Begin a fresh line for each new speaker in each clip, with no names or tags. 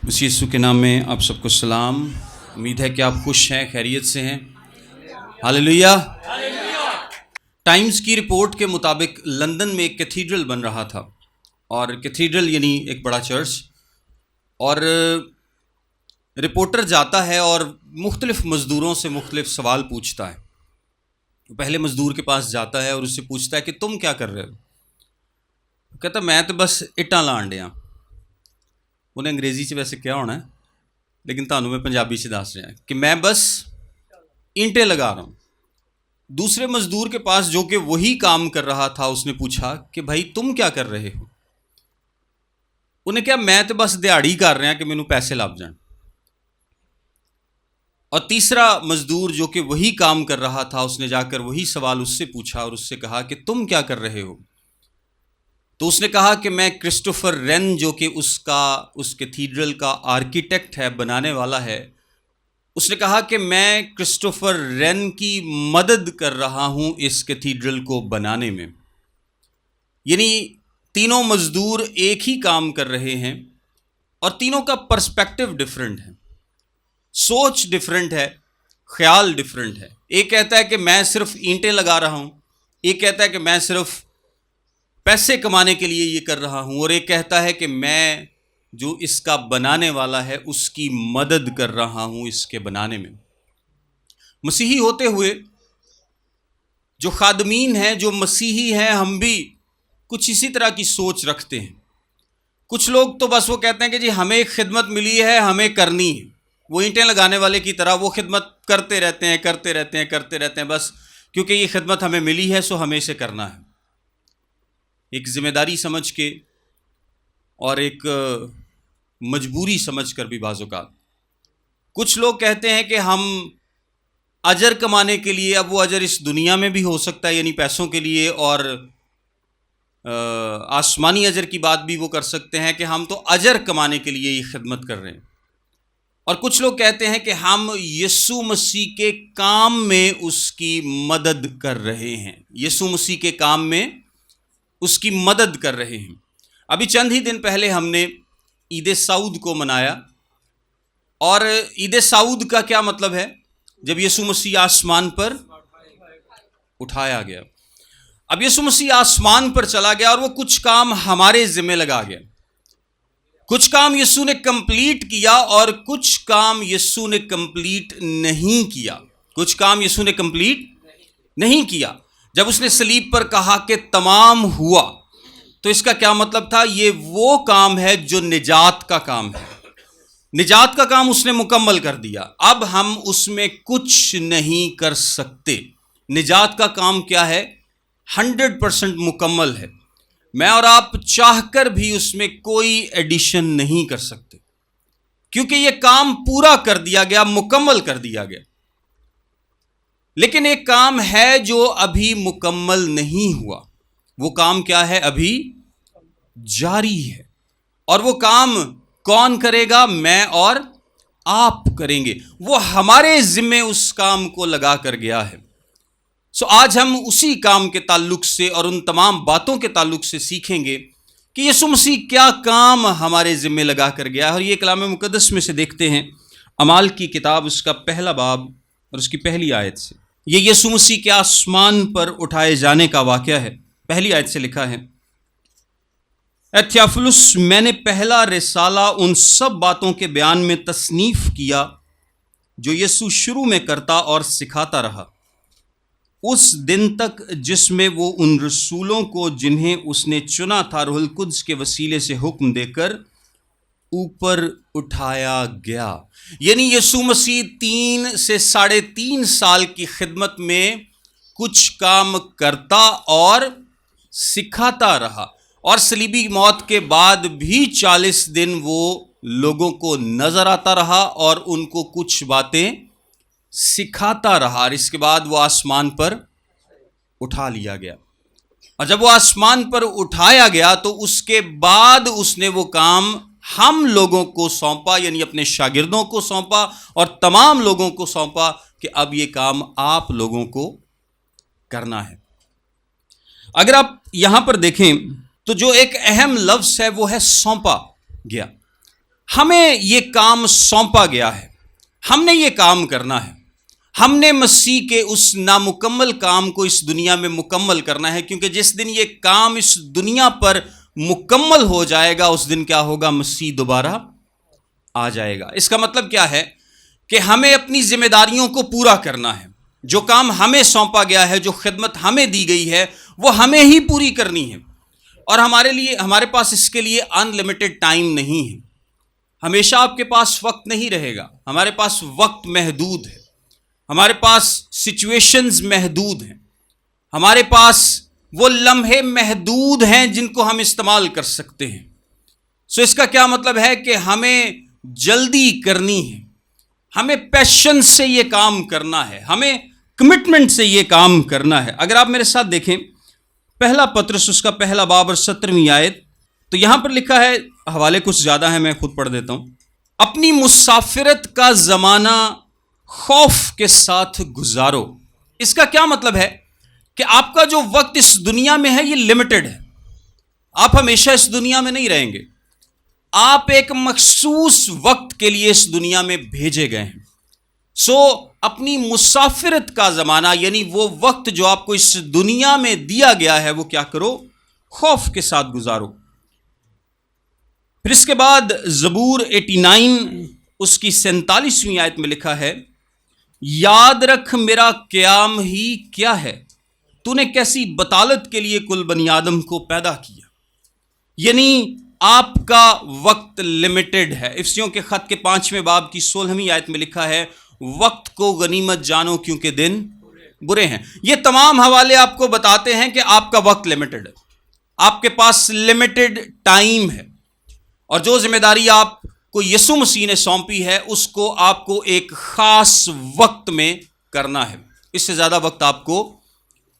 مسیح یسوع کے نام میں آپ سب کو سلام۔ امید ہے کہ آپ خوش ہیں، خیریت سے ہیں۔ ہاللیلویا۔ ٹائمز کی رپورٹ کے مطابق لندن میں ایک کیتھیڈرل بن رہا تھا، اور کیتھیڈرل یعنی ایک بڑا چرچ، اور رپورٹر جاتا ہے اور مختلف مزدوروں سے مختلف سوال پوچھتا ہے۔ پہلے مزدور کے پاس جاتا ہے اور اس سے پوچھتا ہے کہ تم کیا کر رہے ہو؟ کہتا میں تو بس اٹاں لان ڈیا۔ انہیں انگریزی سے ویسے کیا ہونا ہے، لیکن تانوں میں پنجابی سے دس رہا ہے کہ میں بس اینٹیں لگا رہا ہوں۔ دوسرے مزدور کے پاس جو کہ وہی کام کر رہا تھا، اس نے پوچھا کہ بھائی تم کیا کر رہے ہو؟ انہیں کہا میں تو بس دیہڑی کر رہا کہ مینوں پیسے لب جان۔ اور تیسرا مزدور جو کہ وہی کام کر رہا تھا، اس نے جا کر وہی سوال اس سے پوچھا اور اس سے کہا کہ تم کیا کر رہے ہو؟ تو اس نے کہا کہ میں کرسٹوفر رین جو کہ اس کیتھیڈرل کا آرکیٹیکٹ ہے، بنانے والا ہے، اس نے کہا کہ میں کرسٹوفر رین کی مدد کر رہا ہوں اس کیتھیڈرل کو بنانے میں۔ یعنی تینوں مزدور ایک ہی کام کر رہے ہیں، اور تینوں کا پرسپیکٹو ڈیفرنٹ ہے، سوچ ڈیفرنٹ ہے، خیال ڈیفرنٹ ہے۔ ایک کہتا ہے کہ میں صرف اینٹیں لگا رہا ہوں، ایک کہتا ہے کہ میں صرف پیسے کمانے کے لیے یہ کر رہا ہوں، اور ایک کہتا ہے کہ میں جو اس کا بنانے والا ہے اس کی مدد کر رہا ہوں اس کے بنانے میں۔ مسیحی ہوتے ہوئے جو خادمین ہیں، جو مسیحی ہیں، ہم بھی کچھ اسی طرح کی سوچ رکھتے ہیں۔ کچھ لوگ تو بس وہ کہتے ہیں کہ جی ہمیں ایک خدمت ملی ہے، ہمیں کرنی ہے۔ وہ اینٹیں لگانے والے کی طرح وہ خدمت کرتے رہتے ہیں بس کیونکہ یہ خدمت ہمیں ملی ہے سو ہمیں اسے کرنا ہے، ایک ذمہ داری سمجھ کے اور ایک مجبوری سمجھ کر بھی بعض اوقات۔ کچھ لوگ کہتے ہیں کہ ہم اجر کمانے کے لیے، اب وہ اجر اس دنیا میں بھی ہو سکتا ہے یعنی پیسوں کے لیے، اور آسمانی اجر کی بات بھی وہ کر سکتے ہیں کہ ہم تو اجر کمانے کے لیے یہ خدمت کر رہے ہیں۔ اور کچھ لوگ کہتے ہیں کہ ہم یسوع مسیح کے کام میں اس کی مدد کر رہے ہیں، یسوع مسیح کے کام میں اس کی مدد کر رہے ہیں۔ ابھی چند ہی دن پہلے ہم نے عید سعود کو منایا، اور عید سعود کا کیا مطلب ہے؟ جب یسوع مسیح آسمان پر اٹھایا گیا۔ اب یسوع مسیح آسمان پر چلا گیا اور وہ کچھ کام ہمارے ذمہ لگا گیا۔ کچھ کام یسوع نے کمپلیٹ کیا اور کچھ کام یسوع نے کمپلیٹ نہیں کیا۔ کچھ کام یسوع نے کمپلیٹ نہیں کیا۔ جب اس نے صلیب پر کہا کہ تمام ہوا، تو اس کا کیا مطلب تھا؟ یہ وہ کام ہے جو نجات کا کام ہے، نجات کا کام اس نے مکمل کر دیا۔ اب ہم اس میں کچھ نہیں کر سکتے۔ نجات کا کام کیا ہے؟ 100% مکمل ہے۔ میں اور آپ چاہ کر بھی اس میں کوئی ایڈیشن نہیں کر سکتے، کیونکہ یہ کام پورا کر دیا گیا، مکمل کر دیا گیا۔ لیکن ایک کام ہے جو ابھی مکمل نہیں ہوا۔ وہ کام کیا ہے؟ ابھی جاری ہے۔ اور وہ کام کون کرے گا؟ میں اور آپ کریں گے۔ وہ ہمارے ذمے اس کام کو لگا کر گیا ہے۔ آج ہم اسی کام کے تعلق سے اور ان تمام باتوں کے تعلق سے سیکھیں گے کہ یسوع مسیح کیا کام ہمارے ذمے لگا کر گیا ہے، اور یہ کلام مقدس میں سے دیکھتے ہیں اعمال کی کتاب، اس کا پہلا باب اور اس کی پہلی آیت سے۔ یہ یسوع مسیح کے آسمان پر اٹھائے جانے کا واقعہ ہے۔ پہلی آیت سے لکھا ہے، اے تھیوفلس، میں نے پہلا رسالہ ان سب باتوں کے بیان میں تصنیف کیا جو یسوع شروع میں کرتا اور سکھاتا رہا، اس دن تک جس میں وہ ان رسولوں کو جنہیں اس نے چنا تھا روح القدس کے وسیلے سے حکم دے کر اوپر اٹھایا گیا۔ یعنی یسوع مسیح 3 سے 3.5 سال کی خدمت میں کچھ کام کرتا اور سکھاتا رہا، اور صلیبی موت کے بعد بھی 40 دن وہ لوگوں کو نظر آتا رہا اور ان کو کچھ باتیں سکھاتا رہا، اور اس کے بعد وہ آسمان پر اٹھا لیا گیا۔ اور جب وہ آسمان پر اٹھایا گیا تو اس کے بعد اس نے وہ کام ہم لوگوں کو سونپا، یعنی اپنے شاگردوں کو سونپا اور تمام لوگوں کو سونپا کہ اب یہ کام آپ لوگوں کو کرنا ہے۔ اگر آپ یہاں پر دیکھیں تو جو ایک اہم لفظ ہے وہ ہے سونپا گیا۔ ہمیں یہ کام سونپا گیا ہے، ہم نے یہ کام کرنا ہے، ہم نے مسیح کے اس نامکمل کام کو اس دنیا میں مکمل کرنا ہے، کیونکہ جس دن یہ کام اس دنیا پر مکمل ہو جائے گا اس دن کیا ہوگا؟ مسیح دوبارہ آ جائے گا۔ اس کا مطلب کیا ہے کہ ہمیں اپنی ذمہ داریوں کو پورا کرنا ہے، جو کام ہمیں سونپا گیا ہے، جو خدمت ہمیں دی گئی ہے وہ ہمیں ہی پوری کرنی ہے، اور ہمارے پاس اس کے لیے ان لمیٹڈ ٹائم نہیں ہے۔ ہمیشہ آپ کے پاس وقت نہیں رہے گا، ہمارے پاس وقت محدود ہے، ہمارے پاس سچویشنز محدود ہیں، ہمارے پاس وہ لمحے محدود ہیں جن کو ہم استعمال کر سکتے ہیں۔ سو اس کا کیا مطلب ہے کہ ہمیں جلدی کرنی ہے، ہمیں پیشنس سے یہ کام کرنا ہے، ہمیں کمٹمنٹ سے یہ کام کرنا ہے۔ اگر آپ میرے ساتھ دیکھیں پہلا پطرس اس کا پہلا باب اور 17ویں آیت، تو یہاں پر لکھا ہے، حوالے کچھ زیادہ ہیں، میں خود پڑھ دیتا ہوں۔ اپنی مسافرت کا زمانہ خوف کے ساتھ گزارو۔ اس کا کیا مطلب ہے کہ آپ کا جو وقت اس دنیا میں ہے یہ لمیٹڈ ہے، آپ ہمیشہ اس دنیا میں نہیں رہیں گے، آپ ایک مخصوص وقت کے لیے اس دنیا میں بھیجے گئے ہیں۔ سو اپنی مسافرت کا زمانہ یعنی وہ وقت جو آپ کو اس دنیا میں دیا گیا ہے وہ کیا کرو؟ خوف کے ساتھ گزارو۔ پھر اس کے بعد زبور 89 اس کی 47ویں آیت میں لکھا ہے، یاد رکھ میرا قیام ہی کیا ہے، تو نے کیسی بطالت کے لیے کل بنی آدم کو پیدا کیا۔ یعنی آپ کا وقت لمیٹڈ ہے۔ افسیوں کے خط کے 5ویں باب کی 16ویں آیت میں لکھا ہے، وقت کو غنیمت جانو کیونکہ دن برے ہیں۔ یہ تمام حوالے آپ کو بتاتے ہیں کہ آپ کا وقت لمیٹڈ ہے، آپ کے پاس لمیٹڈ ٹائم ہے، اور جو ذمہ داری آپ کو یسوع مسیح نے سونپی ہے اس کو آپ کو ایک خاص وقت میں کرنا ہے۔ اس سے زیادہ وقت آپ کو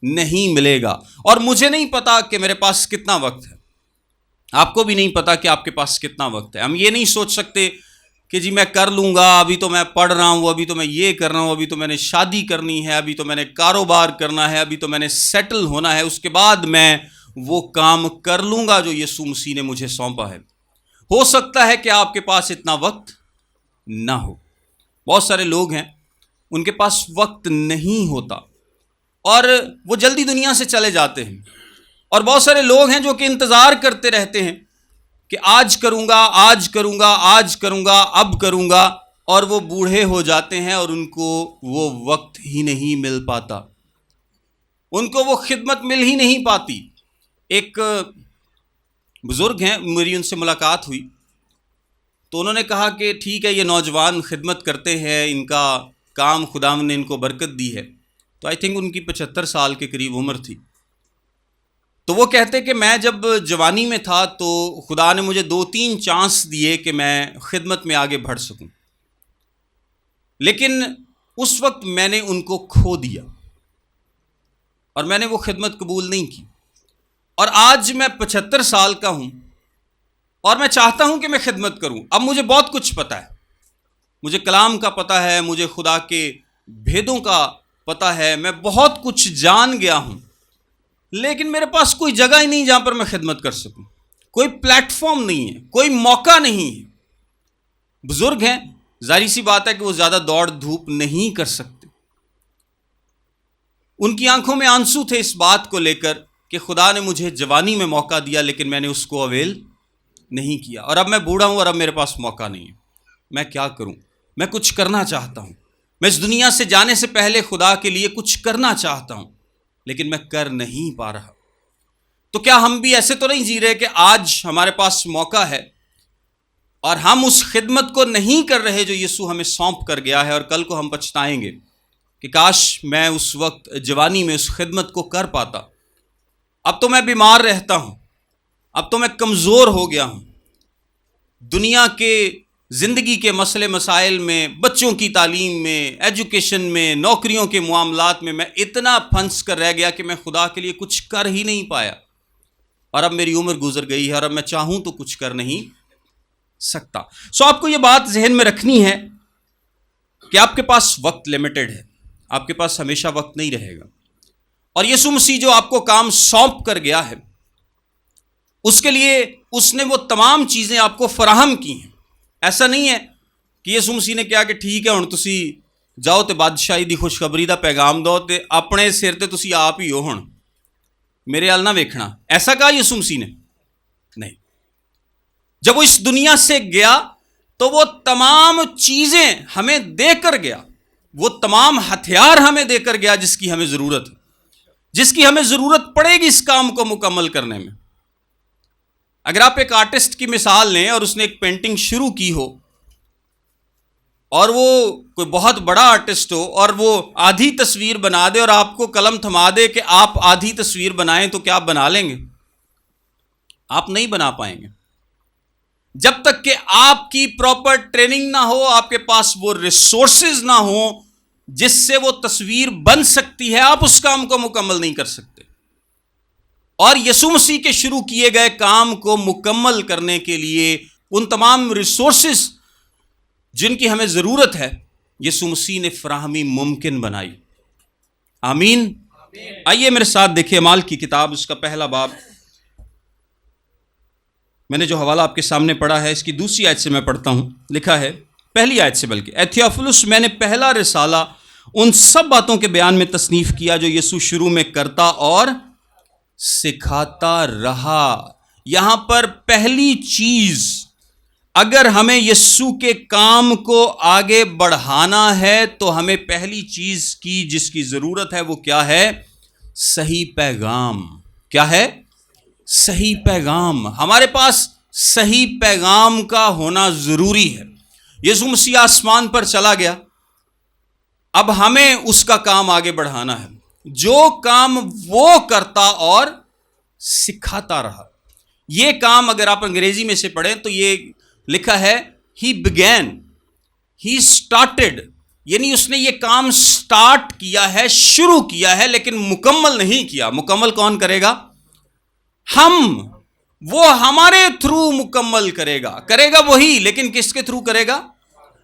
نہیں ملے گا، اور مجھے نہیں پتا کہ میرے پاس کتنا وقت ہے، آپ کو بھی نہیں پتا کہ آپ کے پاس کتنا وقت ہے۔ ہم یہ نہیں سوچ سکتے کہ جی میں کر لوں گا، ابھی تو میں پڑھ رہا ہوں، ابھی تو میں یہ کر رہا ہوں، ابھی تو میں نے شادی کرنی ہے، ابھی تو میں نے کاروبار کرنا ہے، ابھی تو میں نے سیٹل ہونا ہے، اس کے بعد میں وہ کام کر لوں گا جو یسوع مسیح نے مجھے سونپا ہے۔ ہو سکتا ہے کہ آپ کے پاس اتنا وقت نہ ہو۔ بہت سارے لوگ ہیں ان کے پاس وقت نہیں ہوتا اور وہ جلدی دنیا سے چلے جاتے ہیں، اور بہت سارے لوگ ہیں جو کہ انتظار کرتے رہتے ہیں کہ آج کروں گا، آج کروں گا، آج کروں گا، اب کروں گا، اور وہ بوڑھے ہو جاتے ہیں اور ان کو وہ وقت ہی نہیں مل پاتا، ان کو وہ خدمت مل ہی نہیں پاتی۔ ایک بزرگ ہیں، میری ان سے ملاقات ہوئی تو انہوں نے کہا کہ ٹھیک ہے، یہ نوجوان خدمت کرتے ہیں، ان کا کام خداوند نے ان کو برکت دی ہے، تو آئی تھنک ان کی 75 سال کے قریب عمر تھی۔ تو وہ کہتے کہ میں جب جوانی میں تھا تو خدا نے مجھے 2-3 چانس دیے کہ میں خدمت میں آگے بڑھ سکوں، لیکن اس وقت میں نے ان کو کھو دیا اور میں نے وہ خدمت قبول نہیں کی، اور آج میں 75 سال کا ہوں اور میں چاہتا ہوں کہ میں خدمت کروں۔ اب مجھے بہت کچھ پتہ ہے، مجھے کلام کا پتہ ہے، مجھے خدا کے بھیدوں کا پتہ ہے، میں بہت کچھ جان گیا ہوں، لیکن میرے پاس کوئی جگہ ہی نہیں جہاں پر میں خدمت کر سکوں، کوئی پلیٹ فارم نہیں ہے، کوئی موقع نہیں ہے۔ بزرگ ہیں، ظاہر سی بات ہے کہ وہ زیادہ دوڑ دھوپ نہیں کر سکتے۔ ان کی آنکھوں میں آنسو تھے اس بات کو لے کر کہ خدا نے مجھے جوانی میں موقع دیا لیکن میں نے اس کو اویل نہیں کیا، اور اب میں بوڑھا ہوں اور اب میرے پاس موقع نہیں ہے، میں کیا کروں؟ میں کچھ کرنا چاہتا ہوں، میں اس دنیا سے جانے سے پہلے خدا کے لیے کچھ کرنا چاہتا ہوں، لیکن میں کر نہیں پا رہا۔ تو کیا ہم بھی ایسے تو نہیں جی رہے کہ آج ہمارے پاس موقع ہے اور ہم اس خدمت کو نہیں کر رہے جو یسوع ہمیں سونپ کر گیا ہے، اور کل کو ہم پچھتائیں گے کہ کاش میں اس وقت جوانی میں اس خدمت کو کر پاتا۔ اب تو میں بیمار رہتا ہوں، اب تو میں کمزور ہو گیا ہوں، دنیا کے زندگی کے مسئلے مسائل میں، بچوں کی تعلیم میں، ایجوکیشن میں، نوکریوں کے معاملات میں اتنا پھنس کر رہ گیا کہ میں خدا کے لیے کچھ کر ہی نہیں پایا، اور اب میری عمر گزر گئی ہے اور اب میں چاہوں تو کچھ کر نہیں سکتا۔ سو آپ کو یہ بات ذہن میں رکھنی ہے کہ آپ کے پاس وقت لمیٹڈ ہے، آپ کے پاس ہمیشہ وقت نہیں رہے گا، اور یسوع مسیح جو آپ کو کام سونپ کر گیا ہے اس کے لیے اس نے وہ تمام چیزیں آپ کو فراہم کی ہیں، ایسا نہیں ہے کہ یسوع مسیح نے کہا کہ ٹھیک ہے ہن تسی جاؤ تے بادشاہی دی خوشخبری دا پیغام دو تے اپنے سر تے تسی آپ ہی ہو ہن میرے ال نہ ویکھنا، ایسا کہا یسوع مسیح نے؟ نہیں. جب وہ اس دنیا سے گیا تو وہ تمام چیزیں ہمیں دے کر گیا، وہ تمام ہتھیار ہمیں دے کر گیا جس کی ہمیں ضرورت ہے، جس کی ہمیں ضرورت پڑے گی اس کام کو مکمل کرنے میں. اگر آپ ایک آرٹسٹ کی مثال لیں اور اس نے ایک پینٹنگ شروع کی ہو اور وہ کوئی بہت بڑا آرٹسٹ ہو اور وہ آدھی تصویر بنا دے اور آپ کو قلم تھما دے کہ آپ آدھی تصویر بنائیں، تو کیا آپ بنا لیں گے؟ آپ نہیں بنا پائیں گے. جب تک کہ آپ کی پراپر ٹریننگ نہ ہو، آپ کے پاس وہ ریسورسز نہ ہوں جس سے وہ تصویر بن سکتی ہے، آپ اس کام کو مکمل نہیں کر سکتے. اور یسوع مسیح کے شروع کیے گئے کام کو مکمل کرنے کے لیے ان تمام ریسورسز جن کی ہمیں ضرورت ہے یسوع مسیح نے فراہمی ممکن بنائی. آمین. آئیے میرے ساتھ دیکھیں اعمال کی کتاب، اس کا پہلا باب. میں نے جو حوالہ آپ کے سامنے پڑھا ہے اس کی دوسری آیت سے میں پڑھتا ہوں. لکھا ہے پہلی آیت سے، بلکہ اے تھیوفلس، میں نے پہلا رسالہ ان سب باتوں کے بیان میں تصنیف کیا جو یسوع شروع میں کرتا اور سکھاتا رہا. یہاں پر پہلی چیز، اگر ہمیں یسوع کے کام کو آگے بڑھانا ہے تو ہمیں پہلی چیز کی جس کی ضرورت ہے وہ کیا ہے؟ صحیح پیغام. کیا ہے؟ صحیح پیغام. ہمارے پاس صحیح پیغام کا ہونا ضروری ہے. یسوع مسیح آسمان پر چلا گیا، اب ہمیں اس کا کام آگے بڑھانا ہے، جو کام وہ کرتا اور سکھاتا رہا. یہ کام اگر آپ انگریزی میں سے پڑھیں تو یہ لکھا ہے ہی بگین، ہی سٹارٹڈ، یعنی اس نے یہ کام سٹارٹ کیا ہے، شروع کیا ہے، لیکن مکمل نہیں کیا. مکمل کون کرے گا؟ ہم. وہ ہمارے تھرو مکمل کرے گا وہی، لیکن کس کے تھرو کرے گا؟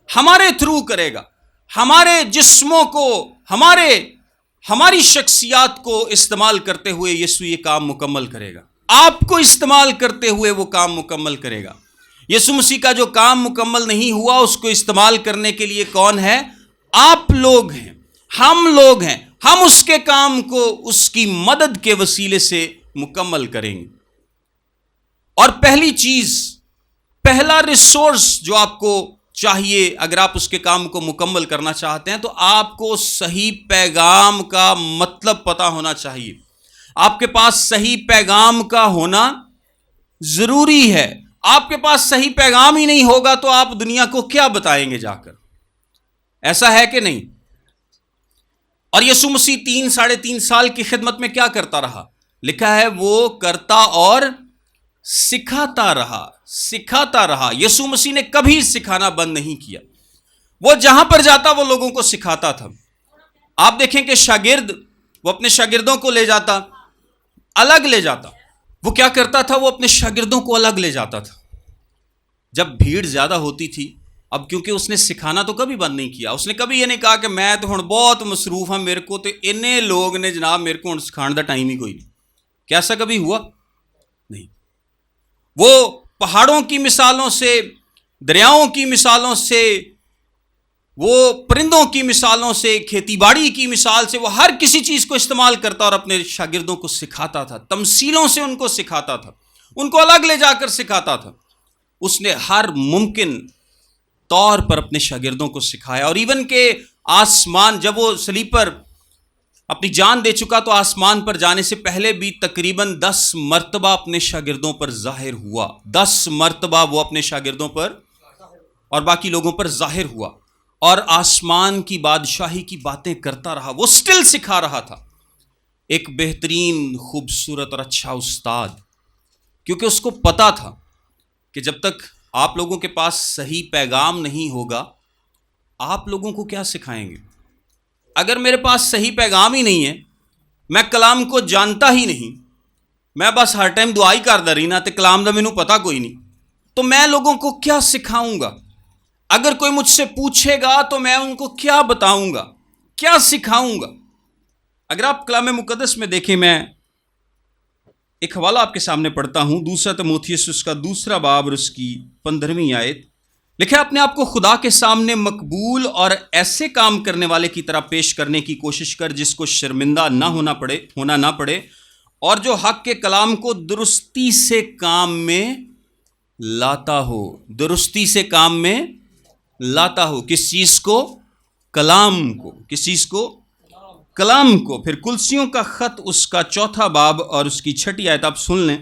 ہمارے تھرو کرے گا. ہمارے جسموں کو، ہماری شخصیات کو استعمال کرتے ہوئے یسوع یہ کام مکمل کرے گا. آپ کو استعمال کرتے ہوئے وہ کام مکمل کرے گا. یسوع مسیح کا جو کام مکمل نہیں ہوا اس کو استعمال کرنے کے لیے کون ہے؟ آپ لوگ ہیں، ہم لوگ ہیں. ہم اس کے کام کو اس کی مدد کے وسیلے سے مکمل کریں گے. اور پہلی چیز، پہلا ریسورس جو آپ کو چاہیے اگر آپ اس کے کام کو مکمل کرنا چاہتے ہیں تو آپ کو صحیح پیغام کا مطلب پتا ہونا چاہیے. آپ کے پاس صحیح پیغام کا ہونا ضروری ہے. آپ کے پاس صحیح پیغام ہی نہیں ہوگا تو آپ دنیا کو کیا بتائیں گے جا کر؟ ایسا ہے کہ نہیں؟ اور یسوع مسیح 3.5 سال کی خدمت میں کیا کرتا رہا؟ لکھا ہے وہ کرتا اور سکھاتا رہا. یسوع مسیح نے کبھی سکھانا بند نہیں کیا. وہ جہاں پر جاتا وہ لوگوں کو سکھاتا تھا. آپ دیکھیں کہ شاگرد، وہ اپنے شاگردوں کو لے جاتا، الگ لے جاتا. وہ کیا کرتا تھا؟ وہ اپنے شاگردوں کو الگ لے جاتا تھا. جب بھیڑ زیادہ ہوتی تھی، اب کیونکہ اس نے سکھانا تو کبھی بند نہیں کیا. اس نے کبھی یہ نہیں کہا کہ میں تو ہن بہت مصروف ہوں، میرے کو تو اتنے لوگ نے جناب، میرے کو سکھانے دا ٹائم ہی کوئی نہیں. کیا ایسا کبھی ہوا؟ نہیں. وہ پہاڑوں کی مثالوں سے، دریاؤں کی مثالوں سے، وہ پرندوں کی مثالوں سے، کھیتی باڑی کی مثال سے، وہ ہر کسی چیز کو استعمال کرتا اور اپنے شاگردوں کو سکھاتا تھا. تمثیلوں سے ان کو سکھاتا تھا، ان کو الگ لے جا کر سکھاتا تھا. اس نے ہر ممکن طور پر اپنے شاگردوں کو سکھایا. اور ایون کہ آسمان، جب وہ صلیب پر اپنی جان دے چکا تو آسمان پر جانے سے پہلے بھی تقریباً 10 مرتبہ اپنے شاگردوں پر ظاہر ہوا. 10 مرتبہ وہ اپنے شاگردوں پر اور باقی لوگوں پر ظاہر ہوا اور آسمان کی بادشاہی کی باتیں کرتا رہا. وہ سٹل سکھا رہا تھا. ایک بہترین، خوبصورت اور اچھا استاد، کیونکہ اس کو پتا تھا کہ جب تک آپ لوگوں کے پاس صحیح پیغام نہیں ہوگا آپ لوگوں کو کیا سکھائیں گے؟ اگر میرے پاس صحیح پیغام ہی نہیں ہے، میں کلام کو جانتا ہی نہیں، میں بس ہر ٹائم دعائی کردا رہنا تے کلام دا مینوں پتا کوئی نہیں، تو میں لوگوں کو کیا سکھاؤں گا؟ اگر کوئی مجھ سے پوچھے گا تو میں ان کو کیا بتاؤں گا، کیا سکھاؤں گا؟ اگر آپ کلام مقدس میں دیکھیں، میں ایک حوالہ آپ کے سامنے پڑھتا ہوں، 2 تیموتھیوس اس کا 2 باب اور اس کی 15ویں آیت. لکھا اپنے آپ کو خدا کے سامنے مقبول اور ایسے کام کرنے والے کی طرح پیش کرنے کی کوشش کر جس کو شرمندہ نہ ہونا پڑے، اور جو حق کے کلام کو درستی سے کام میں لاتا ہو۔ درستی سے کام میں لاتا ہو کس چیز کو؟ کلام کو۔ کس چیز کو؟ کلام کو۔ پھر کلسیوں کا خط اس کا 4 باب اور اس کی 6 آیت آپ سن لیں۔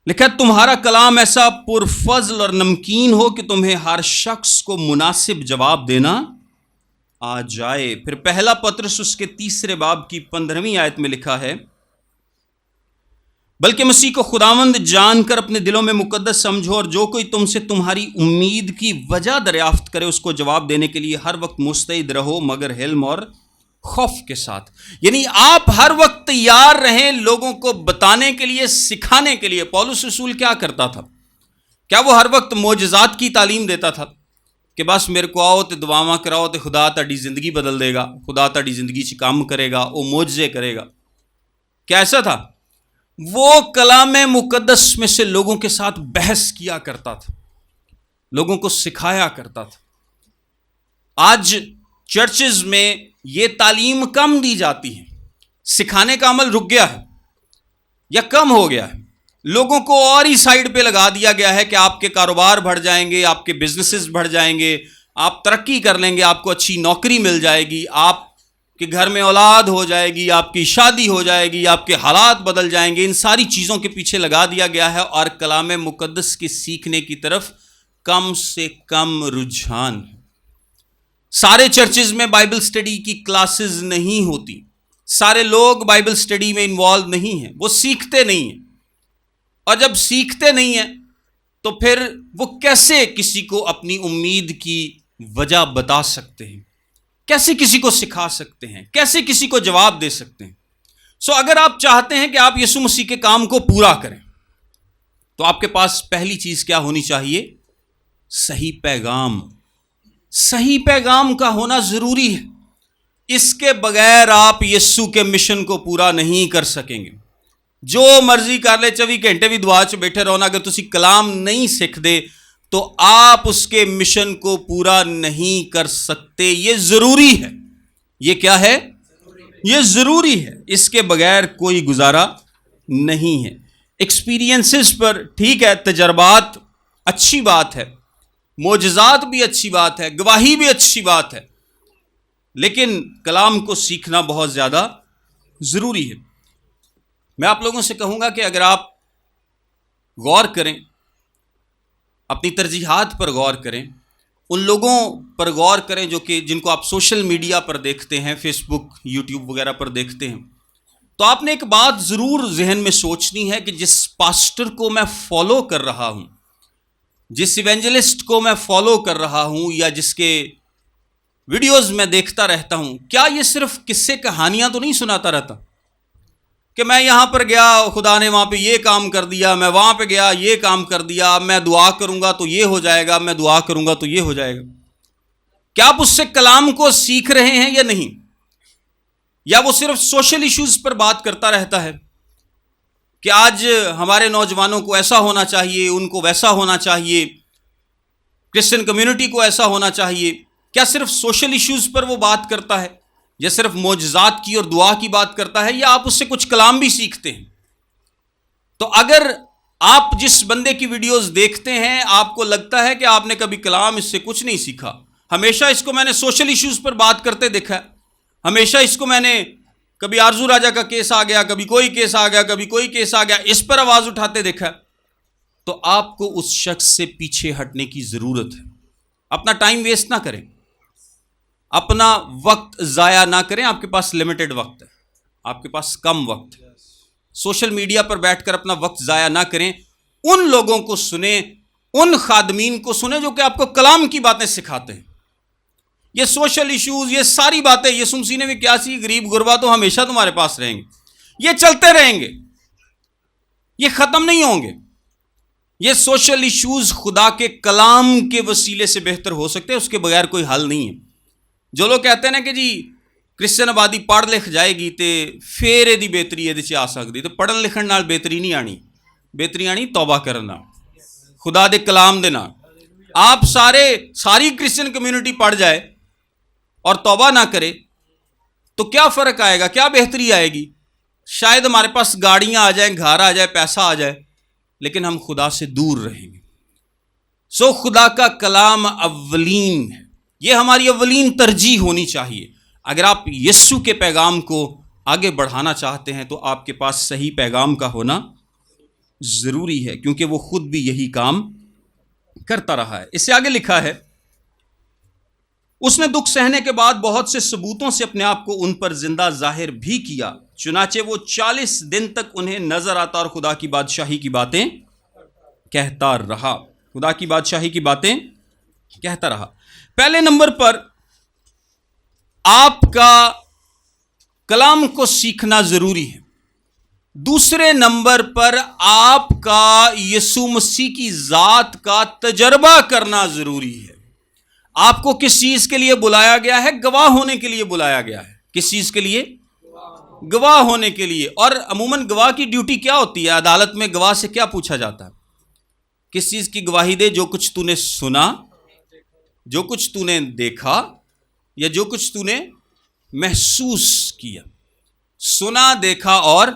لکھا تمہارا کلام ایسا پرفضل اور نمکین ہو کہ تمہیں ہر شخص کو مناسب جواب دینا آ جائے۔ پھر پہلا پطرس اس کے 3 باب کی 15ویں آیت میں لکھا ہے، بلکہ مسیح کو خداوند جان کر اپنے دلوں میں مقدس سمجھو، اور جو کوئی تم سے تمہاری امید کی وجہ دریافت کرے اس کو جواب دینے کے لیے ہر وقت مستعد رہو، مگر حلم اور خوف کے ساتھ۔ یعنی آپ ہر وقت تیار رہیں لوگوں کو بتانے کے لیے، سکھانے کے لیے۔ پولس رسول کیا کرتا تھا؟ کیا وہ ہر وقت معجزات کی تعلیم دیتا تھا کہ بس میرے کو آؤ تے دعاواں کراؤ تے خدا تہاڈی زندگی بدل دے گا، خدا تہاڈی زندگی چ کام کرے گا، وہ معجزے کرے گا؟ کیا ایسا تھا؟ وہ کلام مقدس میں سے لوگوں کے ساتھ بحث کیا کرتا تھا، لوگوں کو سکھایا کرتا تھا۔ آج چرچز میں یہ تعلیم کم دی جاتی ہے، سکھانے کا عمل رک گیا ہے یا کم ہو گیا ہے۔ لوگوں کو اور ہی سائیڈ پہ لگا دیا گیا ہے کہ آپ کے کاروبار بڑھ جائیں گے، آپ کے بزنسز بڑھ جائیں گے، آپ ترقی کر لیں گے، آپ کو اچھی نوکری مل جائے گی، آپ کہ گھر میں اولاد ہو جائے گی، آپ کی شادی ہو جائے گی، آپ کے حالات بدل جائیں گے۔ ان ساری چیزوں کے پیچھے لگا دیا گیا ہے، اور کلام مقدس کے سیکھنے کی طرف کم سے کم رجحان ہے۔ سارے چرچز میں بائبل سٹڈی کی کلاسز نہیں ہوتی، سارے لوگ بائبل سٹڈی میں انوالو نہیں ہیں، وہ سیکھتے نہیں ہیں، اور جب سیکھتے نہیں ہیں تو پھر وہ کیسے کسی کو اپنی امید کی وجہ بتا سکتے ہیں؟ کیسے کسی کو سکھا سکتے ہیں؟ کیسے کسی کو جواب دے سکتے ہیں؟ اگر آپ چاہتے ہیں کہ آپ یسوع مسیح کے کام کو پورا کریں تو آپ کے پاس پہلی چیز کیا ہونی چاہیے؟ صحیح پیغام۔ صحیح پیغام کا ہونا ضروری ہے۔ اس کے بغیر آپ یسوع کے مشن کو پورا نہیں کر سکیں گے۔ جو مرضی کر لے، 24 گھنٹے بھی دعا چ بیٹھے رہنا، اگر تسی کلام نہیں سیکھ دے تو آپ اس کے مشن کو پورا نہیں کر سکتے۔ یہ ضروری ہے۔ یہ کیا ہے؟ یہ ضروری ہے۔ اس کے بغیر کوئی گزارا نہیں ہے۔ ایکسپیرینسز پر ٹھیک ہے، تجربات اچھی بات ہے، معجزات بھی اچھی بات ہے، گواہی بھی اچھی بات ہے، لیکن کلام کو سیکھنا بہت زیادہ ضروری ہے۔ میں آپ لوگوں سے کہوں گا کہ اگر آپ غور کریں، اپنی ترجیحات پر غور کریں، ان لوگوں پر غور کریں جن کو آپ سوشل میڈیا پر دیکھتے ہیں، فیس بک، یوٹیوب وغیرہ پر دیکھتے ہیں، تو آپ نے ایک بات ضرور ذہن میں سوچنی ہے کہ جس پاسٹر کو میں فالو کر رہا ہوں، جس ایونجلسٹ کو میں فالو کر رہا ہوں، یا جس کے ویڈیوز میں دیکھتا رہتا ہوں، کیا یہ صرف قصے کہانیاں تو نہیں سناتا رہتا کہ میں یہاں پر گیا، خدا نے وہاں پہ یہ کام کر دیا، میں وہاں پہ گیا، یہ کام کر دیا، میں دعا کروں گا تو یہ ہو جائے گا، میں دعا کروں گا تو یہ ہو جائے گا؟ کیا آپ اس سے کلام کو سیکھ رہے ہیں یا نہیں؟ یا وہ صرف سوشل ایشوز پر بات کرتا رہتا ہے کہ آج ہمارے نوجوانوں کو ایسا ہونا چاہیے، ان کو ویسا ہونا چاہیے، کرسچن کمیونٹی کو ایسا ہونا چاہیے؟ کیا صرف سوشل ایشوز پر وہ بات کرتا ہے، یا صرف معجزات کی اور دعا کی بات کرتا ہے، یا آپ اس سے کچھ کلام بھی سیکھتے ہیں؟ تو اگر آپ جس بندے کی ویڈیوز دیکھتے ہیں آپ کو لگتا ہے کہ آپ نے کبھی کلام اس سے کچھ نہیں سیکھا، ہمیشہ اس کو میں نے سوشل ایشوز پر بات کرتے دیکھا ہے، ہمیشہ اس کو میں نے کبھی آرزو راجہ کا کیس آ گیا، کبھی کوئی کیس آ گیا، کبھی کوئی کیس آ گیا، اس پر آواز اٹھاتے دیکھا ہے، تو آپ کو اس شخص سے پیچھے ہٹنے کی ضرورت ہے۔ اپنا ٹائم ویسٹ نہ کریں، اپنا وقت ضائع نہ کریں۔ آپ کے پاس لمیٹڈ وقت ہے، آپ کے پاس کم وقت ہے۔ سوشل میڈیا پر بیٹھ کر اپنا وقت ضائع نہ کریں۔ ان لوگوں کو سنیں، ان خادمین کو سنیں جو کہ آپ کو کلام کی باتیں سکھاتے ہیں۔ یہ سوشل ایشوز، یہ ساری باتیں، یسوع مسیح نے بھی کیا سی، غریب غربا تو ہمیشہ تمہارے پاس رہیں گے، یہ چلتے رہیں گے، یہ ختم نہیں ہوں گے۔ یہ سوشل ایشوز خدا کے کلام کے وسیلے سے بہتر ہو سکتے ہیں، اس کے بغیر کوئی حل نہیں ہے۔ جو لوگ کہتے ہیں نا کہ جی کرسچن آبادی پڑھ لکھ جائے گی تے پھر یہ بہتری یہ آ سکتی، تو پڑھن لکھن نال بہتری نہیں آنی، بہتری آنی توبہ کرنا، خدا دے کلام دے نال۔ آپ ساری کرسچن کمیونٹی پڑ جائے اور توبہ نہ کرے تو کیا فرق آئے گا؟ کیا بہتری آئے گی؟ شاید ہمارے پاس گاڑیاں آ جائیں، گھر آ جائے، پیسہ آ جائے، لیکن ہم خدا سے دور رہیں گے۔ سو خدا کا کلام اولین ہے، یہ ہماری اولین ترجیح ہونی چاہیے۔ اگر آپ یسوع کے پیغام کو آگے بڑھانا چاہتے ہیں تو آپ کے پاس صحیح پیغام کا ہونا ضروری ہے، کیونکہ وہ خود بھی یہی کام کرتا رہا ہے۔ اس سے آگے لکھا ہے، اس نے دکھ سہنے کے بعد بہت سے ثبوتوں سے اپنے آپ کو ان پر زندہ ظاہر بھی کیا، چنانچہ وہ 40 دن تک انہیں نظر آتا اور خدا کی بادشاہی کی باتیں کہتا رہا۔ خدا کی بادشاہی کی باتیں کہتا رہا۔ پہلے نمبر پر آپ کا کلام کو سیکھنا ضروری ہے۔ دوسرے نمبر پر آپ کا یسوع مسیح کی ذات کا تجربہ کرنا ضروری ہے۔ آپ کو کس چیز کے لیے بلایا گیا ہے؟ گواہ ہونے کے لیے بلایا گیا ہے۔ کس چیز کے لیے؟ گواہ ہونے کے لیے۔ اور عموماً گواہ کی ڈیوٹی کیا ہوتی ہے؟ عدالت میں گواہ سے کیا پوچھا جاتا ہے؟ کس چیز کی گواہی دے؟ جو کچھ تو نے سنا، جو کچھ تو نے دیکھا، یا جو کچھ تو نے محسوس کیا۔ سنا، دیکھا اور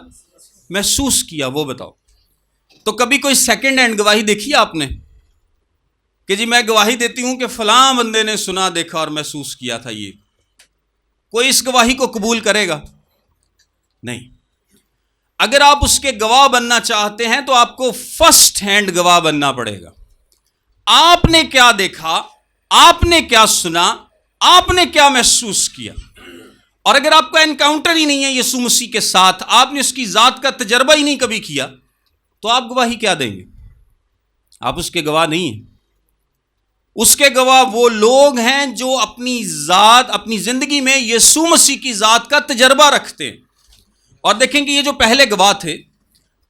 محسوس کیا، وہ بتاؤ۔ تو کبھی کوئی سیکنڈ ہینڈ گواہی دیکھی آپ نے کہ جی میں گواہی دیتی ہوں کہ فلاں بندے نے سنا، دیکھا اور محسوس کیا تھا؟ یہ کوئی اس گواہی کو قبول کرے گا؟ نہیں۔ اگر آپ اس کے گواہ بننا چاہتے ہیں تو آپ کو فرسٹ ہینڈ گواہ بننا پڑے گا۔ آپ نے کیا دیکھا، آپ نے کیا سنا، آپ نے کیا محسوس کیا؟ اور اگر آپ کا انکاؤنٹر ہی نہیں ہے یسوع مسیح کے ساتھ، آپ نے اس کی ذات کا تجربہ ہی نہیں کبھی کیا، تو آپ گواہی کیا دیں گے؟ آپ اس کے گواہ نہیں ہیں۔ اس کے گواہ وہ لوگ ہیں جو اپنی زندگی میں یسوع مسیح کی ذات کا تجربہ رکھتے ہیں۔ اور دیکھیں کہ یہ جو پہلے گواہ تھے،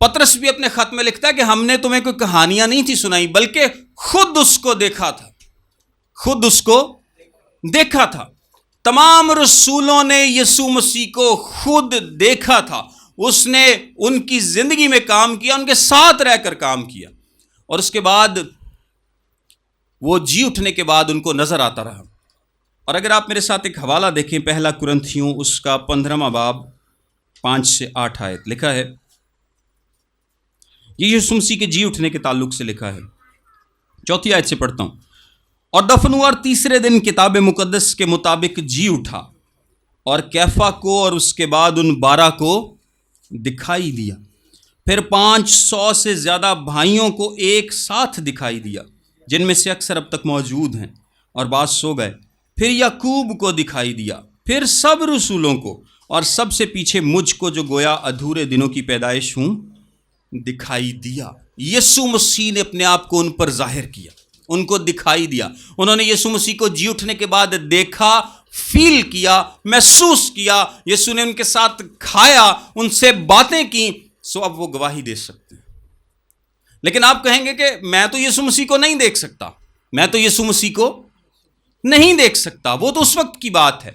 پطرس بھی اپنے خط میں لکھتا ہے کہ ہم نے تمہیں کوئی کہانیاں نہیں تھی سنائی، بلکہ خود اس کو دیکھا تھا، خود اس کو دیکھا تھا۔ تمام رسولوں نے یسوع مسیح کو خود دیکھا تھا، اس نے ان کی زندگی میں کام کیا، ان کے ساتھ رہ کر کام کیا، اور اس کے بعد وہ جی اٹھنے کے بعد ان کو نظر آتا رہا۔ اور اگر آپ میرے ساتھ ایک حوالہ دیکھیں، پہلا کرنتھیوں اس کا 15واں باب 5 سے 8 آیت لکھا ہے۔ یہ یسوع مسیح کے جی اٹھنے کے تعلق سے لکھا ہے۔ 4 آیت سے پڑھتا ہوں۔ اور دفن ہوا اور تیسرے دن کتاب مقدس کے مطابق جی اٹھا، اور کیفا کو اور اس کے بعد ان 12 کو دکھائی دیا، پھر 500 سے زیادہ بھائیوں کو ایک ساتھ دکھائی دیا، جن میں سے اکثر اب تک موجود ہیں اور بعض سو گئے، پھر یعقوب کو دکھائی دیا، پھر سب رسولوں کو، اور سب سے پیچھے مجھ کو جو گویا ادھورے دنوں کی پیدائش ہوں دکھائی دیا۔ یسوع مسیح نے اپنے آپ کو ان پر ظاہر کیا، ان کو دکھائی دیا۔ انہوں نے یسوع مسیح کو جی اٹھنے کے بعد دیکھا، فیل کیا، محسوس کیا، یسوع نے ان کے ساتھ کھایا، ان سے باتیں کی، سو اب وہ گواہی دے سکتے ہیں۔ لیکن آپ کہیں گے کہ میں تو یسوع مسیح کو نہیں دیکھ سکتا، میں تو یسوع مسیح کو نہیں دیکھ سکتا، وہ تو اس وقت کی بات ہے۔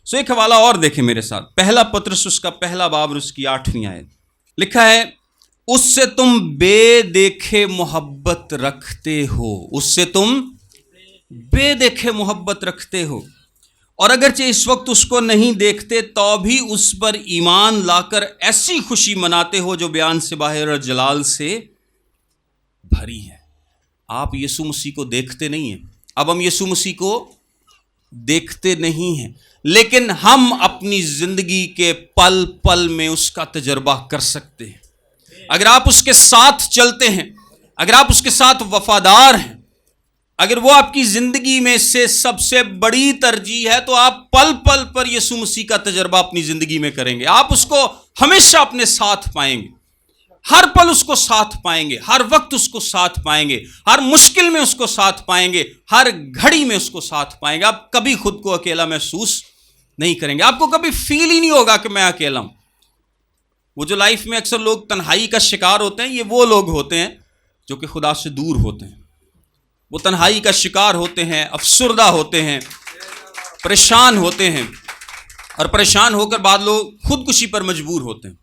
سو ایک حوالہ اور دیکھیں میرے ساتھ، پہلا پطرس اس کا پہلا باب اور اس کی 8ویں آیت لکھا ہے، اس سے تم بے دیکھے محبت رکھتے ہو، اس سے تم بے دیکھے محبت رکھتے ہو، اور اگرچہ اس وقت اس کو نہیں دیکھتے تو بھی اس پر ایمان لا کر ایسی خوشی مناتے ہو جو بیان سے باہر اور جلال سے بھری ہے۔ آپ یسوع مسیح کو دیکھتے نہیں ہیں، اب ہم یسوع مسیح کو دیکھتے نہیں ہیں، لیکن ہم اپنی زندگی کے پل پل میں اس کا تجربہ کر سکتے ہیں۔ اگر آپ اس کے ساتھ چلتے ہیں، اگر آپ اس کے ساتھ وفادار ہیں، اگر وہ آپ کی زندگی میں سے سب سے بڑی ترجیح ہے، تو آپ پل پل پر یسوع مسیح کا تجربہ اپنی زندگی میں کریں گے۔ آپ اس کو ہمیشہ اپنے ساتھ پائیں گے، ہر پل اس کو ساتھ پائیں گے، ہر وقت اس کو ساتھ پائیں گے، ہر مشکل میں اس کو ساتھ پائیں گے، ہر گھڑی میں اس کو ساتھ پائیں گے۔ آپ کبھی خود کو اکیلا محسوس نہیں کریں گے، آپ کو کبھی فیل ہی نہیں ہوگا کہ میں اکیلا ہوں۔ وہ جو لائف میں اکثر لوگ تنہائی کا شکار ہوتے ہیں، یہ وہ لوگ ہوتے ہیں جو کہ خدا سے دور ہوتے ہیں، وہ تنہائی کا شکار ہوتے ہیں، افسردہ ہوتے ہیں، پریشان ہوتے ہیں، اور پریشان ہو کر بعض لوگ خودکشی پر مجبور ہوتے ہیں۔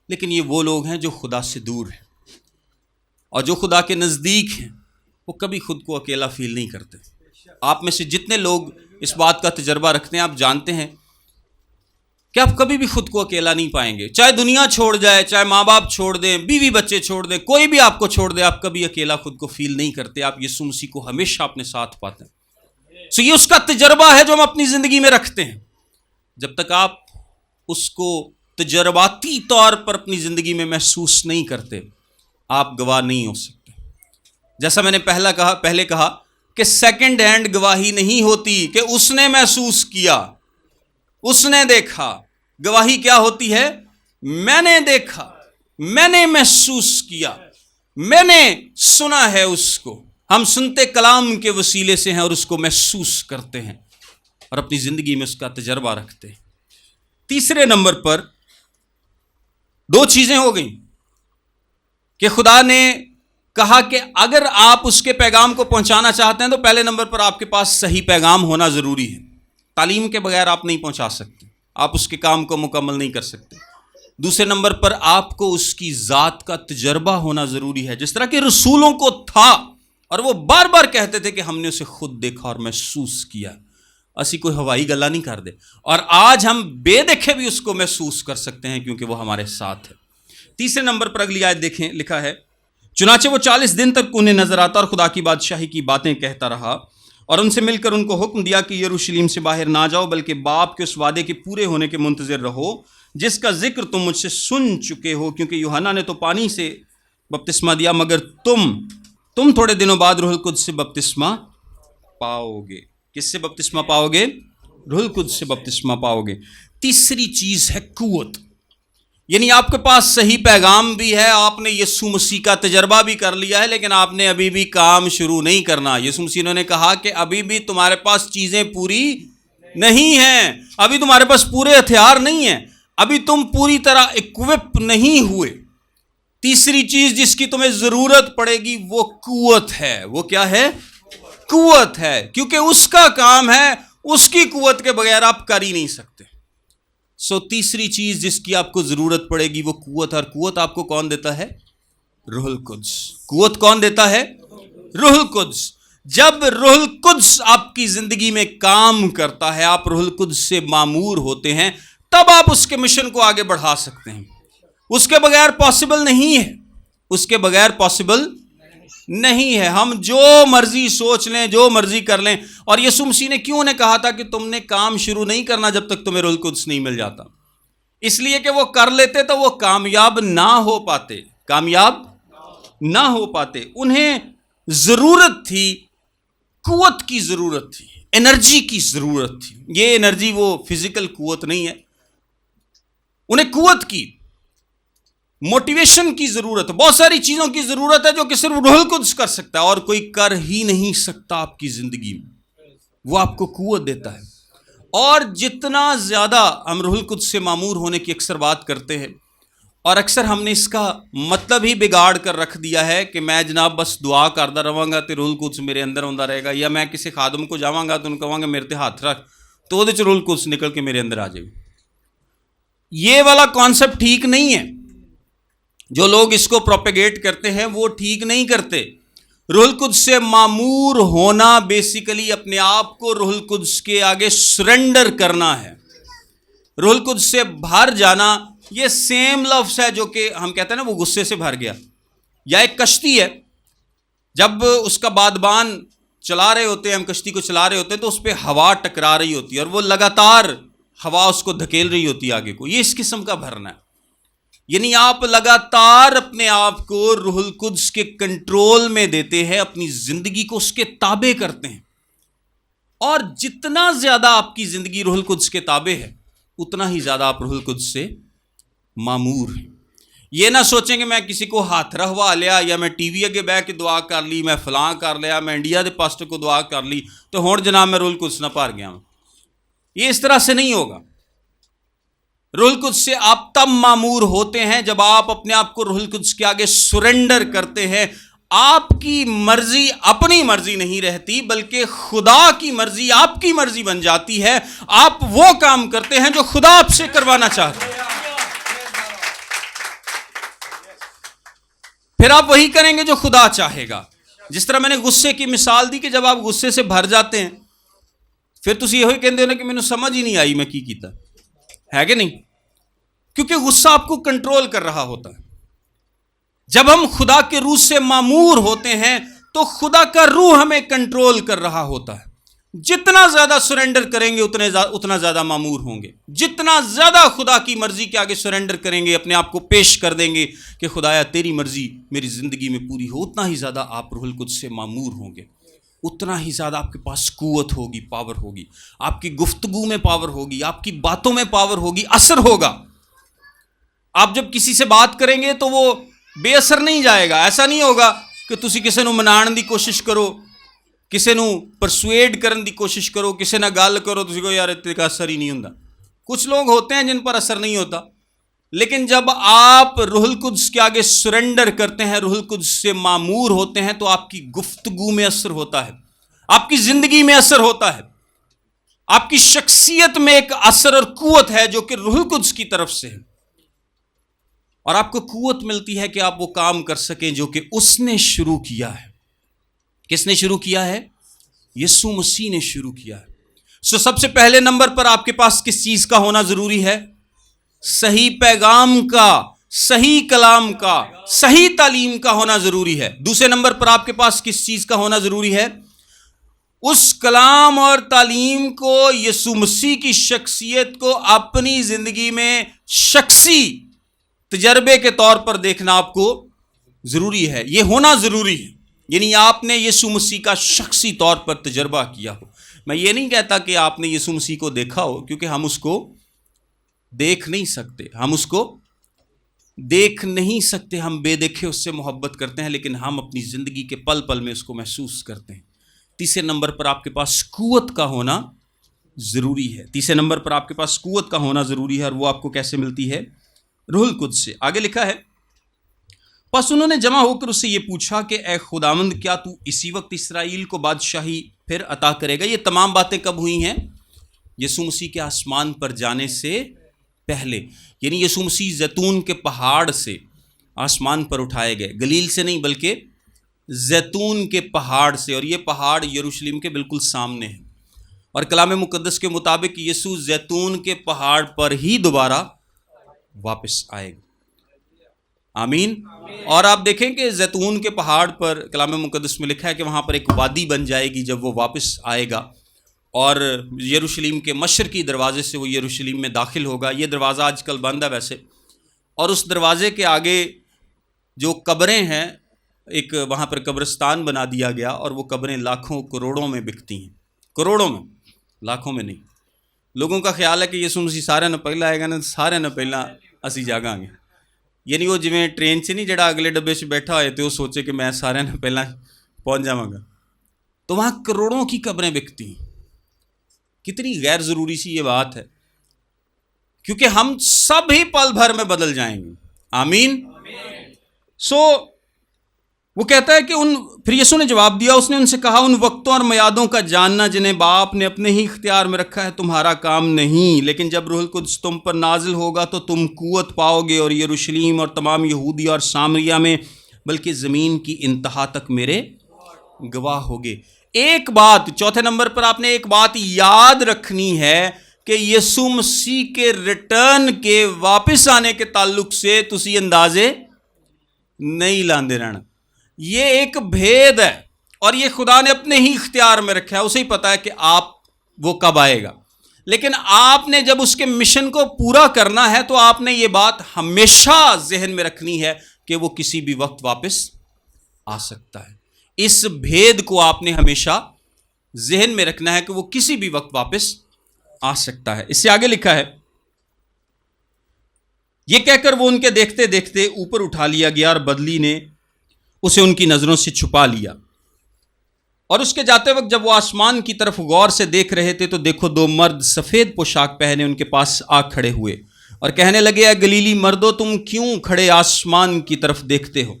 لیکن یہ وہ لوگ ہیں جو خدا سے دور ہیں اور جو خدا کے نزدیک ہیں، وہ کبھی خود کو اکیلا فیل نہیں کرتے. آپ میں سے جتنے لوگ اس بات کا تجربہ رکھتے ہیں آپ جانتے ہیں کہ آپ کبھی بھی خود کو اکیلا نہیں پائیں گے. چاہے دنیا چھوڑ جائے, چاہے ماں باپ چھوڑ دیں, بیوی بچے چھوڑ دیں, کوئی بھی آپ کو چھوڑ دے, آپ کبھی اکیلا خود کو فیل نہیں کرتے. آپ یسوع مسیح کو ہمیشہ اپنے ساتھ پاتے ہیں. سو یہ اس کا تجربہ ہے جو ہم اپنی زندگی میں رکھتے ہیں. جب تک آپ اس کو تجرباتی طور پر اپنی زندگی میں محسوس نہیں کرتے, آپ گواہ نہیں ہو سکتے. جیسا میں نے پہلے کہا کہ سیکنڈ ہینڈ گواہی نہیں ہوتی کہ اس نے محسوس کیا, اس نے دیکھا. گواہی کیا ہوتی ہے؟ میں نے دیکھا, میں نے محسوس کیا, میں نے سنا ہے. اس کو ہم سنتے کلام کے وسیلے سے ہیں اور اس کو محسوس کرتے ہیں اور اپنی زندگی میں اس کا تجربہ رکھتے ہیں. تیسرے نمبر پر دو چیزیں ہو گئیں کہ خدا نے کہا کہ اگر آپ اس کے پیغام کو پہنچانا چاہتے ہیں تو پہلے نمبر پر آپ کے پاس صحیح پیغام ہونا ضروری ہے. تعلیم کے بغیر آپ نہیں پہنچا سکتے, آپ اس کے کام کو مکمل نہیں کر سکتے. دوسرے نمبر پر آپ کو اس کی ذات کا تجربہ ہونا ضروری ہے, جس طرح کہ رسولوں کو تھا اور وہ بار بار کہتے تھے کہ ہم نے اسے خود دیکھا اور محسوس کیا. اسی کوئی ہوائی گلا نہیں کر دے, اور آج ہم بے دیکھے بھی اس کو محسوس کر سکتے ہیں کیونکہ وہ ہمارے ساتھ ہے. تیسرے نمبر پر اگلی آیت دیکھیں, لکھا ہے چنانچہ وہ 40 دن تک انہیں نظر آتا اور خدا کی بادشاہی کی باتیں کہتا رہا اور ان سے مل کر ان کو حکم دیا کہ یروشلم سے باہر نہ جاؤ بلکہ باپ کے اس وعدے کے پورے ہونے کے منتظر رہو جس کا ذکر تم مجھ سے سن چکے ہو, کیونکہ یوحنا نے تو پانی سے بپتسمہ دیا مگر تم تھوڑے دنوں بعد روح القدس سے بپتسمہ پاؤ گے. کس سے بپتسمہ پاؤ گے؟ روح القدس سے بپتسمہ پاؤ گے. تیسری چیز ہے قوت. یعنی آپ کے پاس صحیح پیغام بھی ہے, آپ نے یسوع مسیح کا تجربہ بھی کر لیا ہے, لیکن آپ نے ابھی بھی کام شروع نہیں کرنا. یسوع مسیح نے کہا کہ ابھی بھی تمہارے پاس چیزیں پوری نہیں ہیں, ابھی تمہارے پاس پورے ہتھیار نہیں ہیں, ابھی تم پوری طرح اکوپ نہیں ہوئے. تیسری چیز جس کی تمہیں ضرورت پڑے گی وہ قوت ہے. وہ کیا ہے؟ قوت ہے, کیونکہ اس کا کام ہے, اس کی قوت کے بغیر آپ کر ہی نہیں سکتے. تیسری چیز جس کی آپ کو ضرورت پڑے گی وہ قوت, اور قوت آپ کو کون دیتا ہے؟ روح القدس. قوت کون دیتا ہے؟ روح القدس. جب روح القدس آپ کی زندگی میں کام کرتا ہے, آپ روح القدس سے مامور ہوتے ہیں, تب آپ اس کے مشن کو آگے بڑھا سکتے ہیں. اس کے بغیر پاسبل نہیں ہے, اس کے بغیر پاسبل نہیں ہے. ہم جو مرضی سوچ لیں, جو مرضی کر لیں. اور یسوع مسیح نے کیوں نے کہا تھا کہ تم نے کام شروع نہیں کرنا جب تک تمہیں روح القدس نہیں مل جاتا؟ اس لیے کہ وہ کر لیتے تو وہ کامیاب نہ ہو پاتے, کامیاب نہ ہو پاتے. انہیں ضرورت تھی, قوت کی ضرورت تھی, انرجی کی ضرورت تھی. یہ انرجی وہ فزیکل قوت نہیں ہے, انہیں قوت کی, موٹیویشن کی ضرورت ہے, بہت ساری چیزوں کی ضرورت ہے جو کہ صرف روح القدس کر سکتا ہے اور کوئی کر ہی نہیں سکتا آپ کی زندگی میں. وہ آپ کو قوت دیتا ہے. اور جتنا زیادہ ہم روح القدس سے مامور ہونے کی اکثر بات کرتے ہیں, اور اکثر ہم نے اس کا مطلب ہی بگاڑ کر رکھ دیا ہے کہ میں جناب بس دعا کرتا رہوں گا تو روح القدس میرے اندر ہوندا رہے گا, یا میں کسی خادم کو جاواں گا تو ان کہاں گا میرے تے ہاتھ رکھ تو وہ روح القدس نکل کے میرے اندر آ جائے. یہ والا کانسیپٹ ٹھیک نہیں ہے. جو لوگ اس کو پروپیگیٹ کرتے ہیں وہ ٹھیک نہیں کرتے. روح القدس سے مامور ہونا بیسیکلی اپنے آپ کو روح القدس کے آگے سرنڈر کرنا ہے. روح القدس سے بھر جانا یہ سیم لفظ ہے جو کہ ہم کہتے ہیں نا وہ غصے سے بھر گیا. یا ایک کشتی ہے, جب اس کا بادبان چلا رہے ہوتے ہیں, ہم کشتی کو چلا رہے ہوتے ہیں تو اس پہ ہوا ٹکرا رہی ہوتی ہے اور وہ لگاتار ہوا اس کو دھکیل رہی ہوتی ہے آگے کو. یہ اس قسم کا بھرنا ہے. یعنی آپ لگاتار اپنے آپ کو روح القدس کے کنٹرول میں دیتے ہیں, اپنی زندگی کو اس کے تابع کرتے ہیں. اور جتنا زیادہ آپ کی زندگی روح القدس کے تابع ہے اتنا ہی زیادہ آپ روح القدس سے مامور ہیں. یہ نہ سوچیں کہ میں کسی کو ہاتھ رہوا لیا, یا میں ٹی وی اگے بیٹھ کے دعا کر لی, میں فلاں کر لیا, میں انڈیا دے پاسٹر کو دعا کر لی تو ہون جناب میں روح القدس نہ پار گیا ہوں. یہ اس طرح سے نہیں ہوگا. روح القدس سے آپ تب مامور ہوتے ہیں جب آپ اپنے آپ کو روح القدس کے آگے سرنڈر کرتے ہیں. آپ کی مرضی اپنی مرضی نہیں رہتی بلکہ خدا کی مرضی آپ کی مرضی بن جاتی ہے. آپ وہ کام کرتے ہیں جو خدا آپ سے کروانا چاہتا ہے, پھر آپ وہی کریں گے جو خدا چاہے گا. جس طرح میں نے غصے کی مثال دی کہ جب آپ غصے سے بھر جاتے ہیں پھر تسی یہ کہتے ہو نا کہ مجھے سمجھ ہی نہیں آئی میں کی کیتا ہے کہ نہیں، کیونکہ غصہ آپ کو کنٹرول کر رہا ہوتا ہے۔ جب ہم خدا کے روح سے معمور ہوتے ہیں تو خدا کا روح ہمیں کنٹرول کر رہا ہوتا ہے۔ جتنا زیادہ سرنڈر کریں گے اتنا زیادہ معمور ہوں گے، جتنا زیادہ خدا کی مرضی کے آگے سرنڈر کریں گے، اپنے آپ کو پیش کر دیں گے کہ خدایا تیری مرضی میری زندگی میں پوری ہو، اتنا ہی زیادہ آپ روح القدس سے معمور ہوں گے، اتنا ہی زیادہ آپ کے پاس قوت ہوگی، پاور ہوگی، آپ کی گفتگو میں پاور ہوگی، آپ کی باتوں میں پاور ہوگی، اثر ہوگا۔ آپ جب کسی سے بات کریں گے تو وہ بے اثر نہیں جائے گا۔ ایسا نہیں ہوگا کہ تسی کسی نو منان دی کوشش کرو، کسی نو پرسویڈ کرن دی کوشش کرو، کسی نہ گل کرو، تسی کو یار اتنے کا اثر ہی نہیں ہوندا۔ کچھ لوگ ہوتے ہیں جن پر اثر نہیں ہوتا، لیکن جب آپ روح القدس کے آگے سرنڈر کرتے ہیں، روح القدس سے معمور ہوتے ہیں، تو آپ کی گفتگو میں اثر ہوتا ہے، آپ کی زندگی میں اثر ہوتا ہے، آپ کی شخصیت میں ایک اثر اور قوت ہے جو کہ روح القدس کی طرف سے ہے، اور آپ کو قوت ملتی ہے کہ آپ وہ کام کر سکیں جو کہ اس نے شروع کیا ہے۔ کس نے شروع کیا ہے؟ یسوع مسیح نے شروع کیا ہے۔ سب سے پہلے نمبر پر آپ کے پاس کس چیز کا ہونا ضروری ہے؟ صحیح پیغام کا، صحیح کلام کا، صحیح تعلیم کا ہونا ضروری ہے۔ دوسرے نمبر پر آپ کے پاس کس چیز کا ہونا ضروری ہے؟ اس کلام اور تعلیم کو، یسوع مسیح کی شخصیت کو اپنی زندگی میں شخصی تجربے کے طور پر دیکھنا آپ کو ضروری ہے، یہ ہونا ضروری ہے۔ یعنی آپ نے یسوع مسیح کا شخصی طور پر تجربہ کیا ہو۔ میں یہ نہیں کہتا کہ آپ نے یسوع مسیح کو دیکھا ہو، کیونکہ ہم اس کو دیکھ نہیں سکتے، ہم اس کو دیکھ نہیں سکتے، ہم بے دیکھے اس سے محبت کرتے ہیں، لیکن ہم اپنی زندگی کے پل پل میں اس کو محسوس کرتے ہیں۔ تیسرے نمبر پر آپ کے پاس قوت کا ہونا ضروری ہے۔ تیسرے نمبر پر آپ کے پاس قوت کا ہونا ضروری ہے، اور وہ آپ کو کیسے ملتی ہے؟ روح القدس سے۔ آگے لکھا ہے، پس انہوں نے جمع ہو کر اس سے یہ پوچھا کہ اے خداوند، کیا تو اسی وقت اسرائیل کو بادشاہی پھر عطا کرے گا؟ یہ تمام باتیں کب ہوئی ہیں؟ یسوع مسیح کے آسمان پر جانے سے پہلے، یعنی یسوع مسیح زیتون کے پہاڑ سے آسمان پر اٹھائے گئے، گلیل سے نہیں بلکہ زیتون کے پہاڑ سے، اور یہ پہاڑ یروشلم کے بالکل سامنے ہے، اور کلام مقدس کے مطابق یسوع زیتون کے پہاڑ پر ہی دوبارہ واپس آئے گا۔ آمین۔ اور آپ دیکھیں کہ زیتون کے پہاڑ پر کلام مقدس میں لکھا ہے کہ وہاں پر ایک وادی بن جائے گی جب وہ واپس آئے گا، اور یروشلم کے مشرقی دروازے سے وہ یروشلم میں داخل ہوگا۔ یہ دروازہ آج کل بند ہے ویسے، اور اس دروازے کے آگے جو قبریں ہیں، ایک وہاں پر قبرستان بنا دیا گیا، اور وہ قبریں لاکھوں کروڑوں میں بکتی ہیں، کروڑوں میں، لاکھوں میں نہیں۔ لوگوں کا خیال ہے کہ یسوع مسیح سارے نہ پہلا آئے گا نا، سارے نہ پہلا اسی جاگاں گے، یعنی وہ جویں ٹرین سے نہیں جڑا اگلے ڈبے سے بیٹھا ہوئے تو وہ سوچے کہ میں سارے نہ پہلا پہنچ جاؤں گا، تو وہاں کروڑوں کی قبریں بکتی ہیں۔ کتنی غیر ضروری سی یہ بات ہے، کیونکہ ہم سب ہی پل بھر میں بدل جائیں گے۔ آمین۔ وہ کہتا ہے کہ پھر یسوع نے جواب دیا، اس نے ان سے کہا، ان وقتوں اور میعادوں کا جاننا جنہیں باپ نے اپنے ہی اختیار میں رکھا ہے تمہارا کام نہیں، لیکن جب روح القدس تم پر نازل ہوگا تو تم قوت پاؤ گے، اور یروشلم اور تمام یہودیہ اور سامریہ میں بلکہ زمین کی انتہا تک میرے گواہ ہوگے۔ ایک بات، چوتھے نمبر پر آپ نے ایک بات یاد رکھنی ہے کہ یسوع مسیح کے ریٹرن کے واپس آنے کے تعلق سے تسی اندازے نہیں لاندے رہنا۔ یہ ایک بھید ہے، اور یہ خدا نے اپنے ہی اختیار میں رکھا ہے، اسے ہی پتا ہے کہ وہ کب آئے گا، لیکن آپ نے جب اس کے مشن کو پورا کرنا ہے تو آپ نے یہ بات ہمیشہ ذہن میں رکھنی ہے کہ وہ کسی بھی وقت واپس آ سکتا ہے۔ اس بھید کو آپ نے ہمیشہ ذہن میں رکھنا ہے کہ وہ کسی بھی وقت واپس آ سکتا ہے۔ اس سے آگے لکھا ہے، یہ کہہ کر وہ ان کے دیکھتے دیکھتے اوپر اٹھا لیا گیا، اور بدلی نے اسے ان کی نظروں سے چھپا لیا، اور اس کے جاتے وقت جب وہ آسمان کی طرف غور سے دیکھ رہے تھے تو دیکھو دو مرد سفید پوشاک پہنے ان کے پاس آ کھڑے ہوئے، اور کہنے لگے، اے گلیلی مردو، تم کیوں کھڑے آسمان کی طرف دیکھتے ہو؟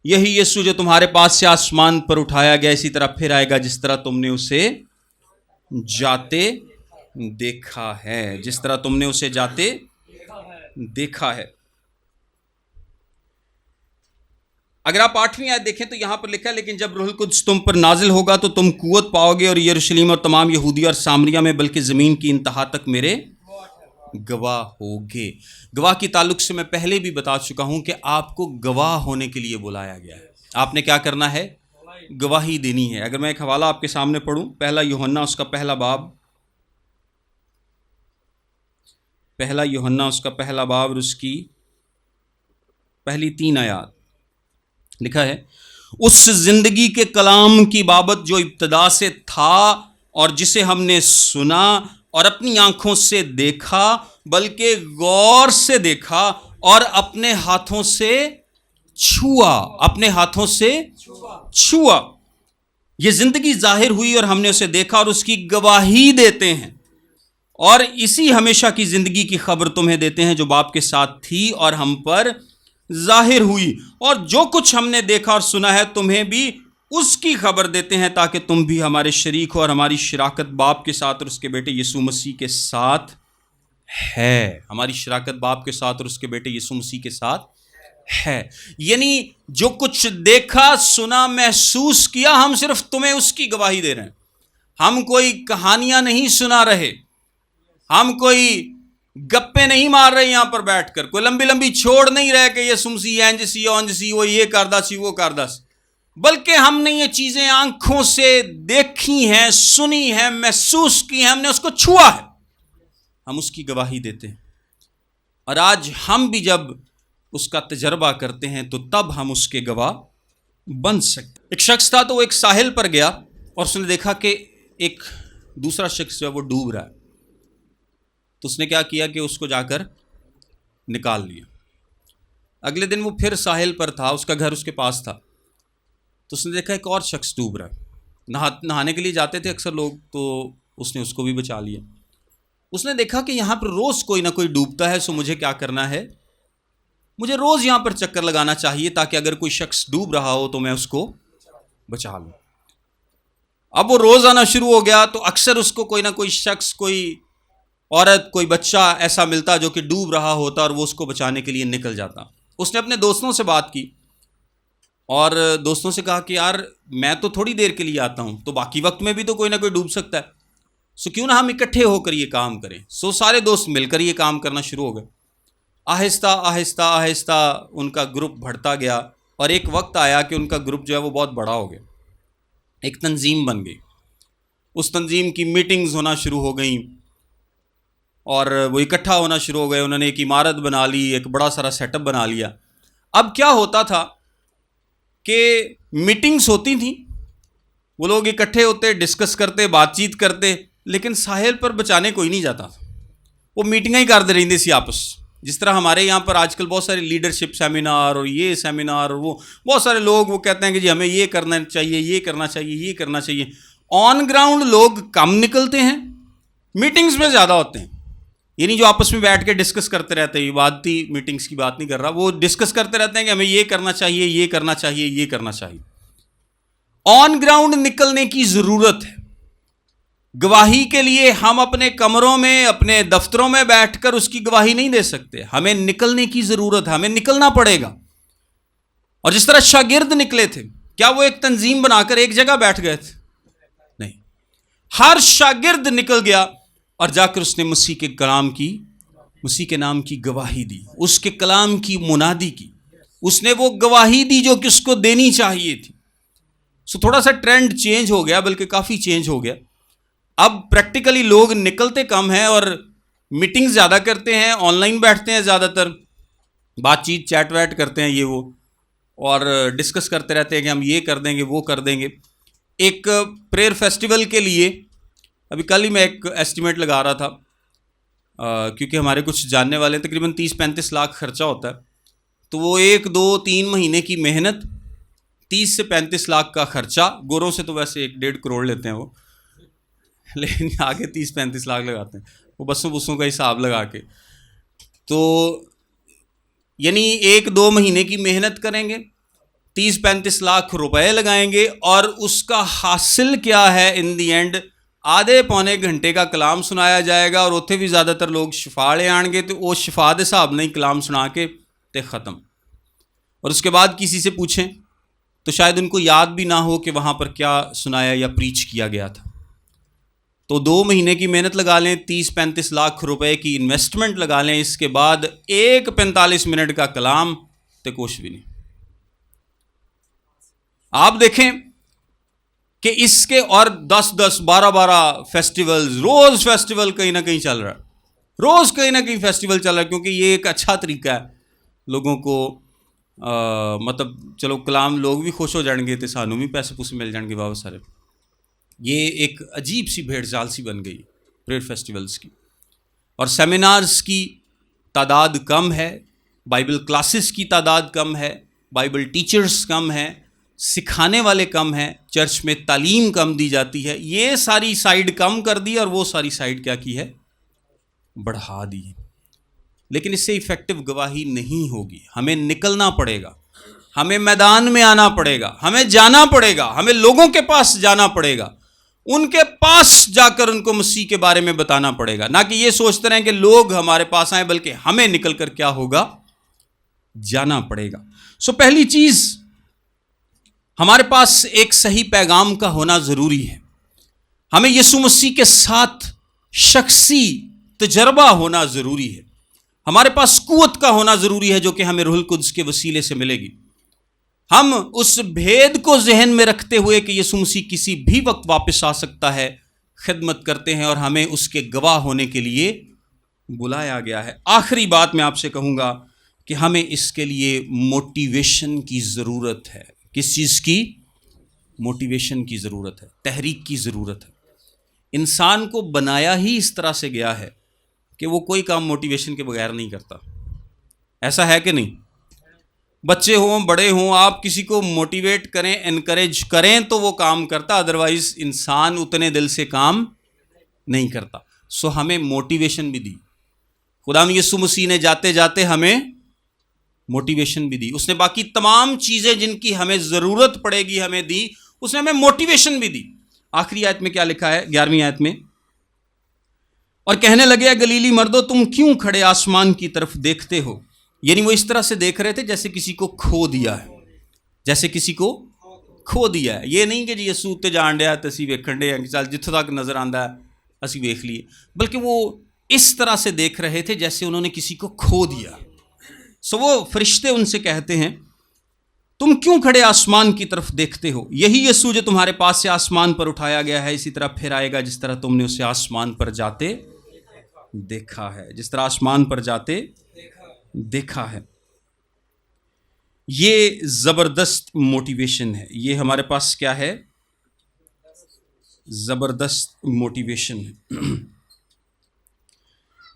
یہی یسوع جو تمہارے پاس سے آسمان پر اٹھایا گیا اسی طرح پھر آئے گا جس طرح تم نے اسے جاتے دیکھا ہے، جس طرح تم نے اسے جاتے دیکھا ہے۔ اگر آپ 8ویں آیت دیکھیں تو یہاں پر لکھا ہے لیکن جب روح القدس تم پر نازل ہوگا تو تم قوت پاؤ گے اور یروشلم اور تمام یہودیہ اور سامریہ میں بلکہ زمین کی انتہا تک میرے گواہ ہوگے. گواہ کی تعلق سے میں پہلے بھی بتا چکا ہوں کہ آپ کو گواہ ہونے کے لیے بلایا گیا ہے. آپ نے کیا کرنا ہے؟ گواہی دینی ہے. اگر میں ایک حوالہ آپ کے سامنے پڑھوں، پہلا یوحنا اس کا پہلا باب، پہلا یوحنا اس کا پہلا باب اور اس کی پہلی 3 آیات لکھا ہے، اس زندگی کے کلام کی بابت جو ابتدا سے تھا اور جسے ہم نے سنا اور اپنی آنکھوں سے دیکھا، بلکہ غور سے دیکھا اور اپنے ہاتھوں سے چھوا، اپنے ہاتھوں سے چھوا. یہ زندگی ظاہر ہوئی اور ہم نے اسے دیکھا اور اس کی گواہی دیتے ہیں، اور اسی ہمیشہ کی زندگی کی خبر تمہیں دیتے ہیں جو باپ کے ساتھ تھی اور ہم پر ظاہر ہوئی. اور جو کچھ ہم نے دیکھا اور سنا ہے تمہیں بھی اس کی خبر دیتے ہیں تاکہ تم بھی ہمارے شریک ہو، اور ہماری شراکت باپ کے ساتھ اور اس کے بیٹے یسوع مسیح کے ساتھ ہے. ہماری شراکت باپ کے ساتھ اور اس کے بیٹے یسوع مسیح کے ساتھ ہے. یعنی جو کچھ دیکھا، سنا، محسوس کیا، ہم صرف تمہیں اس کی گواہی دے رہے ہیں. ہم کوئی کہانیاں نہیں سنا رہے، ہم کوئی گپے نہیں مار رہے یہاں پر بیٹھ کر، کوئی لمبی لمبی چھوڑ نہیں رہے کہ یہ سمسی اینج سی اونج سی وہ یہ کردہ سی وہ کردہ سی، بلکہ ہم نے یہ چیزیں آنکھوں سے دیکھی ہیں، سنی ہیں، محسوس کی ہیں، ہم نے اس کو چھوا ہے. ہم اس کی گواہی دیتے ہیں. اور آج ہم بھی جب اس کا تجربہ کرتے ہیں تو تب ہم اس کے گواہ بن سکتے. ایک شخص تھا تو وہ ایک ساحل پر گیا اور اس نے دیکھا کہ ایک دوسرا شخص جو ہے وہ ڈوب رہا ہے. تو اس نے کیا کیا کہ اس کو جا کر نکال لیا. اگلے دن وہ پھر ساحل پر تھا، اس کا گھر اس کے پاس تھا، تو اس نے دیکھا ایک اور شخص ڈوب رہا ہے. نہانے کے لیے جاتے تھے اکثر لوگ، تو اس نے اس کو بھی بچا لیا. اس نے دیکھا کہ یہاں پر روز کوئی نہ کوئی ڈوبتا ہے، سو مجھے کیا کرنا ہے، مجھے روز یہاں پر چکر لگانا چاہیے تاکہ اگر کوئی شخص ڈوب رہا ہو تو میں اس کو بچا لوں. اب وہ روز آنا شروع ہو گیا تو اکثر اس کو کوئی نہ کوئی شخص، کوئی عورت، کوئی بچہ ایسا ملتا جو کہ ڈوب رہا ہوتا اور وہ اس کو بچانے کے لیے نکل جاتا. اس نے اپنے دوستوں سے بات کی اور دوستوں سے کہا کہ یار میں تو تھوڑی دیر کے لیے آتا ہوں، تو باقی وقت میں بھی تو کوئی نہ کوئی ڈوب سکتا ہے، سو کیوں نہ ہم اکٹھے ہو کر یہ کام کریں. سو سارے دوست مل کر یہ کام کرنا شروع ہو گئے. آہستہ آہستہ آہستہ ان کا گروپ بڑھتا گیا اور ایک وقت آیا کہ ان کا گروپ جو ہے وہ بہت بڑا ہو گیا. ایک تنظیم بن گئی. اس تنظیم کی میٹنگز ہونا شروع ہو گئیں اور وہ اکٹھا ہونا شروع ہو گئے. انہوں نے ایک عمارت بنا لی، ایک بڑا سارا سیٹ اپ بنا لیا. اب کیا ہوتا تھا کہ میٹنگز ہوتی تھیں، وہ لوگ اکٹھے ہوتے، ڈسکس کرتے، بات چیت کرتے، لیکن ساحل پر بچانے کوئی نہیں جاتا تھا. وہ میٹنگیں ہی کرتے رہتے سی آپس. جس طرح ہمارے یہاں پر آج کل بہت سارے لیڈرشپ سیمینار اور یہ سیمینار اور وہ بہت سارے لوگ وہ کہتے ہیں کہ جی ہمیں یہ کرنا چاہیے، یہ کرنا چاہیے، یہ کرنا چاہیے. آن گراؤنڈ لوگ کم نکلتے ہیں، میٹنگز میں زیادہ ہوتے ہیں. یعنی جو آپس میں بیٹھ کے ڈسکس کرتے رہتے ہیں، عبادتی میٹنگز کی بات نہیں کر رہا، وہ ڈسکس کرتے رہتے ہیں کہ ہمیں یہ کرنا چاہیے، یہ کرنا چاہیے، یہ کرنا چاہیے. آن گراؤنڈ نکلنے کی ضرورت ہے. گواہی کے لیے ہم اپنے کمروں میں، اپنے دفتروں میں بیٹھ کر اس کی گواہی نہیں دے سکتے. ہمیں نکلنے کی ضرورت ہے، ہمیں نکلنا پڑے گا. اور جس طرح شاگرد نکلے تھے، کیا وہ ایک تنظیم بنا کر ایک جگہ بیٹھ گئے تھے؟ نہیں. ہر شاگرد نکل گیا اور جا کر اس نے مسیح کے کلام کی، مسیح کے نام کی گواہی دی، اس کے کلام کی منادی کی. اس نے وہ گواہی دی جو کہ اس کو دینی چاہیے تھی. سو تھوڑا سا ٹرینڈ چینج ہو گیا، بلکہ کافی چینج ہو گیا. اب پریکٹیکلی لوگ نکلتے کم ہیں اور میٹنگ زیادہ کرتے ہیں، آن لائن بیٹھتے ہیں، زیادہ تر بات چیت چیٹ ویٹ کرتے ہیں یہ وہ، اور ڈسکس کرتے رہتے ہیں کہ ہم یہ کر دیں گے، وہ کر دیں گے. ایک پریئر فیسٹیول کے لیے ابھی کل ہی میں ایک ایسٹیمیٹ لگا رہا تھا، کیونکہ ہمارے کچھ جاننے والے تقریباً 30-35 لاکھ خرچہ ہوتا ہے. تو وہ 1-2-3 مہینے کی محنت، 30 سے 35 لاکھ کا خرچہ. گوروں سے تو ویسے 1-1.5 کروڑ لیتے ہیں وہ، لیکن آگے 30-35 لاکھ لگاتے ہیں وہ بسوں کا حساب لگا کے. تو یعنی 1-2 مہینے کی محنت کریں گے، 30-35 لاکھ روپے لگائیں گے، اور اس کا حاصل کیا ہے؟ ان دی اینڈ آدھے پونے گھنٹے کا کلام سنایا جائے گا، اور اتنے بھی زیادہ تر لوگ شفا لے آن گے. تو وہ شفا دے حساب نہیں کلام سنا کے تے ختم. اور اس کے بعد کسی سے پوچھیں تو شاید ان کو یاد بھی نہ ہو کہ وہاں پر کیا سنایا یا پریچ کیا گیا تھا. تو 2 مہینے کی محنت لگا لیں, 30-35 لاکھ روپے کی انویسٹمنٹ لگا لیں, اس کے بعد ایک 45 منٹ کا کلام تو کچھ بھی نہیں. آپ دیکھیں کہ اس کے اور 10-10 12-12 فیسٹیولز, روز فیسٹیول کہیں نہ کہیں چل رہا ہے, روز کہیں نہ کہیں فیسٹیول چل رہا ہے, کیونکہ یہ ایک اچھا طریقہ ہے لوگوں کو مطلب چلو کلام لوگ بھی خوش ہو جائیں گے تو سانوں بھی پیسے پوسے مل جائیں گے بابا سارے. یہ ایک عجیب سی بھیڑ چال سی بن گئی پریئر فیسٹیولز کی. اور سیمینارز کی تعداد کم ہے, بائبل کلاسز کی تعداد کم ہے, بائبل ٹیچرز کم ہیں, سکھانے والے کم ہیں, چرچ میں تعلیم کم دی جاتی ہے. یہ ساری سائیڈ کم کر دی اور وہ ساری سائیڈ کیا کی ہے, بڑھا دی ہے. لیکن اس سے ایفیکٹو گواہی نہیں ہوگی. ہمیں نکلنا پڑے گا, ہمیں میدان میں آنا پڑے گا, ہمیں جانا پڑے گا, ہمیں لوگوں کے پاس جانا پڑے گا, ان کے پاس جا کر ان کو مسیح کے بارے میں بتانا پڑے گا. نہ کہ یہ سوچتے رہیں کہ لوگ ہمارے پاس آئیں, بلکہ ہمیں نکل کر کیا ہوگا, جانا پڑے گا. پہلی چیز, ہمارے پاس ایک صحیح پیغام کا ہونا ضروری ہے. ہمیں یسوع مسیح کے ساتھ شخصی تجربہ ہونا ضروری ہے. ہمارے پاس قوت کا ہونا ضروری ہے جو کہ ہمیں روح القدس کے وسیلے سے ملے گی. ہم اس بھید کو ذہن میں رکھتے ہوئے کہ یسوع مسیح کسی بھی وقت واپس آ سکتا ہے, خدمت کرتے ہیں اور ہمیں اس کے گواہ ہونے کے لیے بلایا گیا ہے. آخری بات میں آپ سے کہوں گا کہ ہمیں اس کے لیے موٹیویشن کی ضرورت ہے. کس چیز کی؟ موٹیویشن کی ضرورت ہے, تحریک کی ضرورت ہے. انسان کو بنایا ہی اس طرح سے گیا ہے کہ وہ کوئی کام موٹیویشن کے بغیر نہیں کرتا. ایسا ہے کہ نہیں؟ بچے ہوں بڑے ہوں, آپ کسی کو موٹیویٹ کریں, انکریج کریں تو وہ کام کرتا, ادروائز انسان اتنے دل سے کام نہیں کرتا. ہمیں موٹیویشن بھی دی خدا یسوع مسیح نے, جاتے جاتے ہمیں موٹیویشن بھی دی. اس نے باقی تمام چیزیں جن کی ہمیں ضرورت پڑے گی ہمیں دی, اس نے ہمیں موٹیویشن بھی دی. آخری آیت میں کیا لکھا ہے, 11ویں آیت میں, اور کہنے لگے گلیلی مردو تم کیوں کھڑے آسمان کی طرف دیکھتے ہو. یعنی وہ اس طرح سے دیکھ رہے تھے جیسے کسی کو کھو دیا ہے, جیسے کسی کو کھو دیا ہے. یہ نہیں کہ جی یسوع تے جان ڈیا تے اسی ویکھن ڈے چل جتھوں تک نظر آندا ہے اسی ویکھ لیے, بلکہ وہ اس طرح سے دیکھ رہے تھے جیسے انہوں نے کسی کو کھو دیا. وہ فرشتے ان سے کہتے ہیں تم کیوں کھڑے آسمان کی طرف دیکھتے ہو, یہی یسوع جو تمہارے پاس سے آسمان پر اٹھایا گیا ہے اسی طرح پھر آئے گا جس طرح تم نے اسے آسمان پر جاتے دیکھا ہے, جس طرح آسمان پر جاتے دیکھا ہے. یہ زبردست موٹیویشن ہے. یہ ہمارے پاس کیا ہے؟ زبردست موٹیویشن ہے.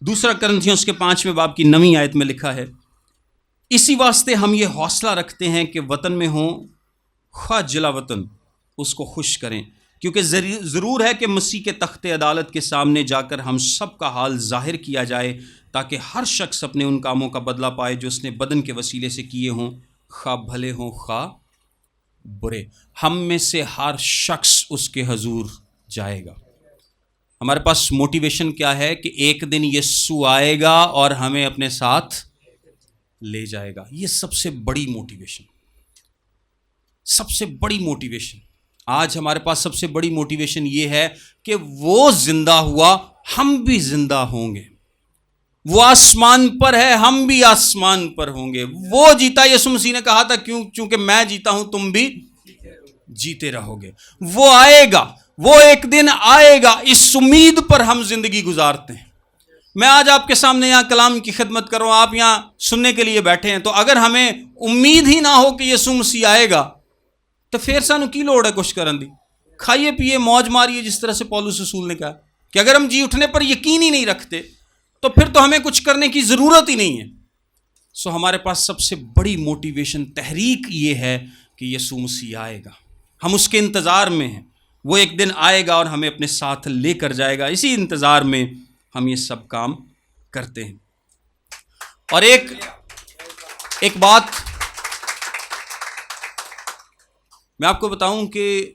دوسرا کرنتھیوں کے 5ویں باب کی 9ویں آیت میں لکھا ہے, اسی واسطے ہم یہ حوصلہ رکھتے ہیں کہ وطن میں ہوں خواہ جلا وطن اس کو خوش کریں, کیونکہ ضرور ہے کہ مسیح کے تخت عدالت کے سامنے جا کر ہم سب کا حال ظاہر کیا جائے, تاکہ ہر شخص اپنے ان کاموں کا بدلہ پائے جو اس نے بدن کے وسیلے سے کیے ہوں, خواہ بھلے ہوں خواہ برے. ہم میں سے ہر شخص اس کے حضور جائے گا. ہمارے پاس موٹیویشن کیا ہے کہ ایک دن یسوع آئے گا اور ہمیں اپنے ساتھ لے جائے گا. یہ سب سے بڑی موٹیویشن, سب سے بڑی موٹیویشن. آج ہمارے پاس سب سے بڑی موٹیویشن یہ ہے کہ وہ زندہ ہوا, ہم بھی زندہ ہوں گے. وہ آسمان پر ہے, ہم بھی آسمان پر ہوں گے. وہ جیتا, یسوع مسیح نے کہا تھا چونکہ میں جیتا ہوں تم بھی جیتے رہو گے. وہ آئے گا, وہ ایک دن آئے گا. اس امید پر ہم زندگی گزارتے ہیں. میں آج آپ کے سامنے یہاں کلام کی خدمت کر رہا ہوں, آپ یہاں سننے کے لیے بیٹھے ہیں, تو اگر ہمیں امید ہی نہ ہو کہ یسوع مسیح آئے گا تو پھر سانو کی لوڑ ہے کچھ کرن دی. کھائیے پیے موج ماریے, جس طرح سے پولس رسول نے کہا کہ اگر ہم جی اٹھنے پر یقین ہی نہیں رکھتے تو پھر تو ہمیں کچھ کرنے کی ضرورت ہی نہیں ہے. ہمارے پاس سب سے بڑی موٹیویشن, تحریک یہ ہے کہ یسوع مسیح آئے گا. ہم اس کے انتظار میں ہیں. وہ ایک دن آئے گا اور ہمیں اپنے ساتھ لے کر جائے گا. اسی انتظار میں ہم یہ سب کام کرتے ہیں. اور ایک بات میں آپ کو بتاؤں کہ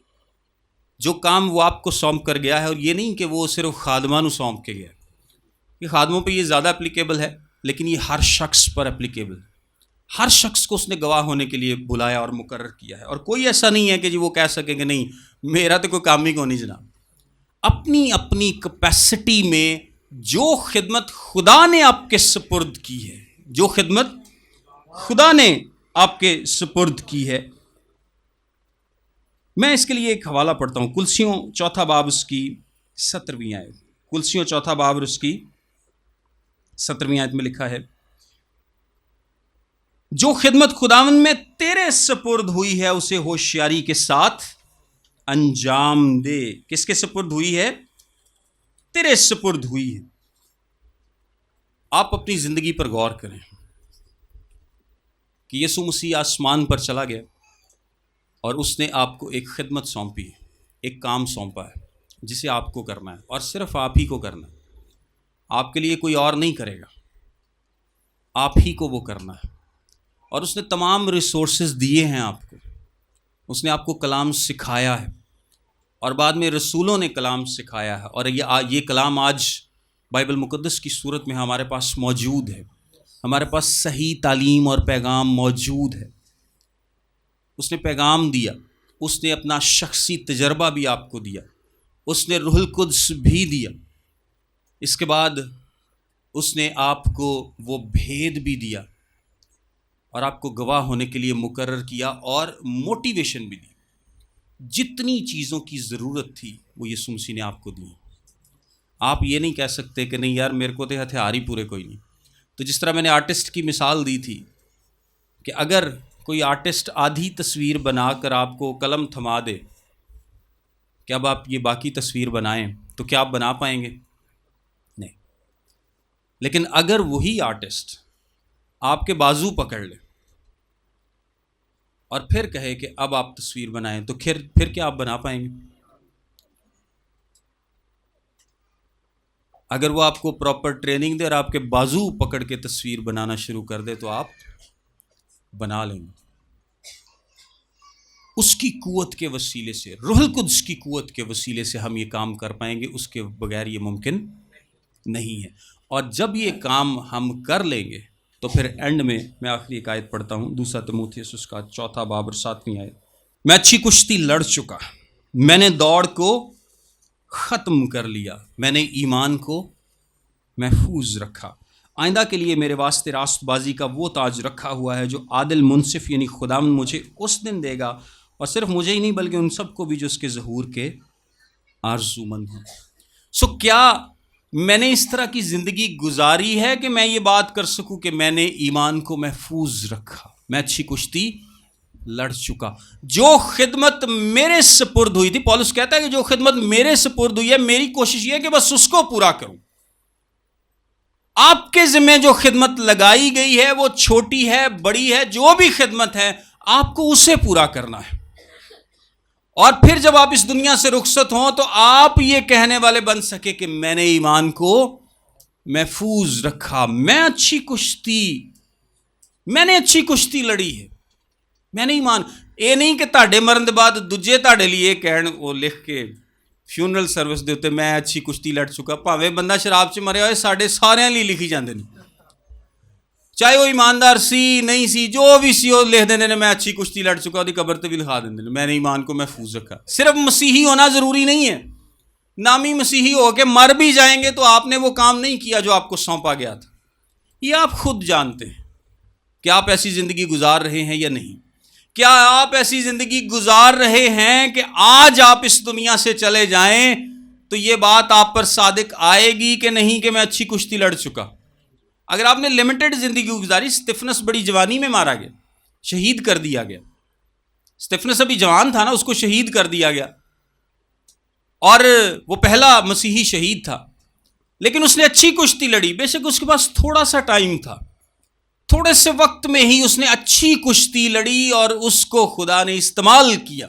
جو کام وہ آپ کو سونپ کر گیا ہے, اور یہ نہیں کہ وہ صرف خادمانوں سونپ کے گیا, یہ خادموں پہ یہ زیادہ اپلیکیبل ہے, لیکن یہ ہر شخص پر اپلیکیبل ہے. ہر شخص کو اس نے گواہ ہونے کے لیے بلایا اور مقرر کیا ہے، اور کوئی ایسا نہیں ہے کہ جی وہ کہہ سکے کہ نہیں میرا تو کوئی کام ہی کو نہیں جناب۔ اپنی اپنی کیپیسٹی میں جو خدمت خدا نے آپ کے سپرد کی ہے، جو خدمت خدا نے آپ کے سپرد کی ہے۔ میں اس کے لیے ایک حوالہ پڑھتا ہوں، کلسیوں 4 باب اس کی 17ویں آیت۔ کلسیوں 4 باب اور اس کی 17ویں آیت میں لکھا ہے، جو خدمت خداوند میں تیرے سپرد ہوئی ہے اسے ہوشیاری کے ساتھ انجام دے۔ کس کے سپرد ہوئی ہے؟ تیرے سپرد ہوئی ہے۔ آپ اپنی زندگی پر غور کریں کہ یسوع مسیح آسمان پر چلا گیا اور اس نے آپ کو ایک خدمت سونپی ہے، ایک کام سونپا ہے جسے آپ کو کرنا ہے، اور صرف آپ ہی کو کرنا ہے۔ آپ کے لیے کوئی اور نہیں کرے گا، آپ ہی کو وہ کرنا ہے۔ اور اس نے تمام ریسورسز دیے ہیں آپ کو، اس نے آپ کو کلام سکھایا ہے، اور بعد میں رسولوں نے کلام سکھایا ہے، اور یہ کلام آج بائبل مقدس کی صورت میں ہمارے پاس موجود ہے۔ ہمارے پاس صحیح تعلیم اور پیغام موجود ہے۔ اس نے پیغام دیا، اس نے اپنا شخصی تجربہ بھی آپ کو دیا، اس نے روح القدس بھی دیا، اس کے بعد اس نے آپ کو وہ بھید بھی دیا اور آپ کو گواہ ہونے کے لیے مقرر کیا اور موٹیویشن بھی دی۔ جتنی چیزوں کی ضرورت تھی وہ یسوع مسیح نے آپ کو دی۔ آپ یہ نہیں کہہ سکتے کہ نہیں یار میرے کو تو ہتھیار ہی پورے کوئی نہیں۔ تو جس طرح میں نے آرٹسٹ کی مثال دی تھی کہ اگر کوئی آرٹسٹ آدھی تصویر بنا کر آپ کو قلم تھما دے کہ اب آپ یہ باقی تصویر بنائیں، تو کیا آپ بنا پائیں گے؟ نہیں۔ لیکن اگر وہی آرٹسٹ آپ کے بازو پکڑ لے اور پھر کہے کہ اب آپ تصویر بنائیں، تو پھر کیا آپ بنا پائیں گے؟ اگر وہ آپ کو پراپر ٹریننگ دے اور آپ کے بازو پکڑ کے تصویر بنانا شروع کر دے تو آپ بنا لیں گے۔ اس کی قوت کے وسیلے سے، روح القدس کی قوت کے وسیلے سے ہم یہ کام کر پائیں گے، اس کے بغیر یہ ممکن نہیں ہے۔ اور جب یہ کام ہم کر لیں گے تو پھر اینڈ میں آخری ایک آیت پڑھتا ہوں، 2 تیموتھیوس اس کا 4 باب اور 7ویں آیت۔ میں اچھی کشتی لڑ چکا، میں نے دوڑ کو ختم کر لیا، میں نے ایمان کو محفوظ رکھا۔ آئندہ کے لیے میرے واسطے راست بازی کا وہ تاج رکھا ہوا ہے جو عادل منصف یعنی خداوند مجھے اس دن دے گا، اور صرف مجھے ہی نہیں بلکہ ان سب کو بھی جو اس کے ظہور کے آرزو مند ہیں۔ سو کیا میں نے اس طرح کی زندگی گزاری ہے کہ میں یہ بات کر سکوں کہ میں نے ایمان کو محفوظ رکھا، میں اچھی کشتی لڑ چکا؟ جو خدمت میرے سپرد ہوئی تھی، پولس کہتا ہے کہ جو خدمت میرے سپرد ہوئی ہے، میری کوشش یہ ہے کہ بس اس کو پورا کروں۔ آپ کے ذمہ جو خدمت لگائی گئی ہے وہ چھوٹی ہے بڑی ہے، جو بھی خدمت ہے آپ کو اسے پورا کرنا ہے، اور پھر جب آپ اس دنیا سے رخصت ہوں تو آپ یہ کہنے والے بن سکے کہ میں نے ایمان کو محفوظ رکھا، میں نے اچھی کشتی لڑی ہے، میں نے ایمان۔ یہ نہیں کہ تاڑے مرن دے بعد دوجے تاڑے لیے کہن وہ لکھ کے فیونرل سروس دے ہوتے میں اچھی کشتی لڑ چکا، پاوے بندہ شراب چ مریا ہوئے ساڑے سارے لیے لکھی جاندے نہیں، چاہے وہ ایماندار سی نہیں سی، جو بھی سی وہ لکھ دینے میں اچھی کشتی لڑ چکا، وہ قبر تے بھی لکھا دینے میں نے ایمان کو محفوظ رکھا۔ صرف مسیحی ہونا ضروری نہیں ہے، نامی مسیحی ہو کے مر بھی جائیں گے تو آپ نے وہ کام نہیں کیا جو آپ کو سونپا گیا تھا۔ یہ آپ خود جانتے ہیں کہ آپ ایسی زندگی گزار رہے ہیں یا نہیں۔ کیا آپ ایسی زندگی گزار رہے ہیں کہ آج آپ اس دنیا سے چلے جائیں تو یہ بات آپ پر صادق آئے گی کہ نہیں کہ میں اچھی کشتی لڑ چکا؟ اگر آپ نے لمیٹڈ زندگی گزاری، اسٹیفنس بڑی جوانی میں مارا گیا، شہید کر دیا گیا۔ اسٹیفنس ابھی جوان تھا نا، اس کو شہید کر دیا گیا، اور وہ پہلا مسیحی شہید تھا، لیکن اس نے اچھی کشتی لڑی۔ بے شک اس کے پاس تھوڑا سا ٹائم تھا، تھوڑے سے وقت میں ہی اس نے اچھی کشتی لڑی اور اس کو خدا نے استعمال کیا۔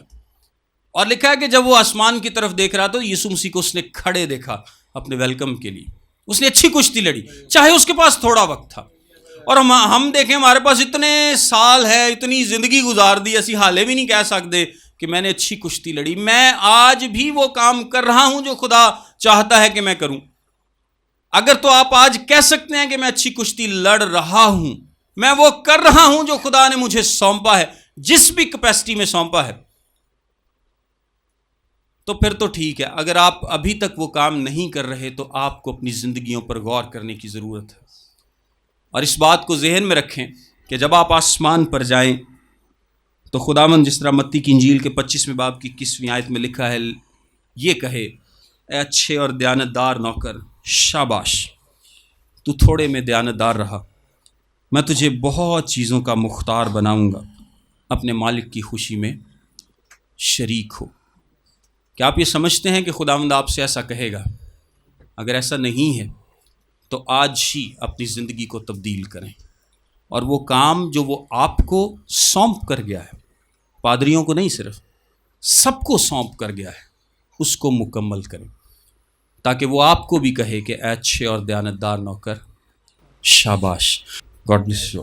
اور لکھا ہے کہ جب وہ آسمان کی طرف دیکھ رہا تو یسوع مسیح کو اس نے کھڑے دیکھا اپنے ویلکم کے لیے۔ اس نے اچھی کشتی لڑی، چاہے اس کے پاس تھوڑا وقت تھا۔ اور ہم دیکھیں ہمارے پاس اتنے سال ہے، اتنی زندگی گزار دی، اسی حالے بھی نہیں کہہ سکتے کہ میں نے اچھی کشتی لڑی۔ میں آج بھی وہ کام کر رہا ہوں جو خدا چاہتا ہے کہ میں کروں۔ اگر تو آپ آج کہہ سکتے ہیں کہ میں اچھی کشتی لڑ رہا ہوں میں وہ کر رہا ہوں جو خدا نے مجھے سونپا ہے، جس بھی کیپیسٹی میں سونپا ہے، تو پھر تو ٹھیک ہے۔ اگر آپ ابھی تک وہ کام نہیں کر رہے تو آپ کو اپنی زندگیوں پر غور کرنے کی ضرورت ہے، اور اس بات کو ذہن میں رکھیں کہ جب آپ آسمان پر جائیں تو خداوند جس طرح متی کی انجیل کے 25ویں باب کی 21ویں آیت میں لکھا ہے، یہ کہے، اے اچھے اور دیانتدار نوکر، شاباش، تو تھوڑے میں دیانتدار رہا، میں تجھے بہت چیزوں کا مختار بناؤں گا، اپنے مالک کی خوشی میں شریک ہو۔ کیا آپ یہ سمجھتے ہیں کہ خداوند آپ سے ایسا کہے گا؟ اگر ایسا نہیں ہے تو آج ہی اپنی زندگی کو تبدیل کریں، اور وہ کام جو وہ آپ کو سونپ کر گیا ہے، پادریوں کو نہیں، صرف سب کو سونپ کر گیا ہے، اس کو مکمل کریں، تاکہ وہ آپ کو بھی کہے کہ اے اچھے اور دیانتدار نوکر، شاباش۔ God bless you.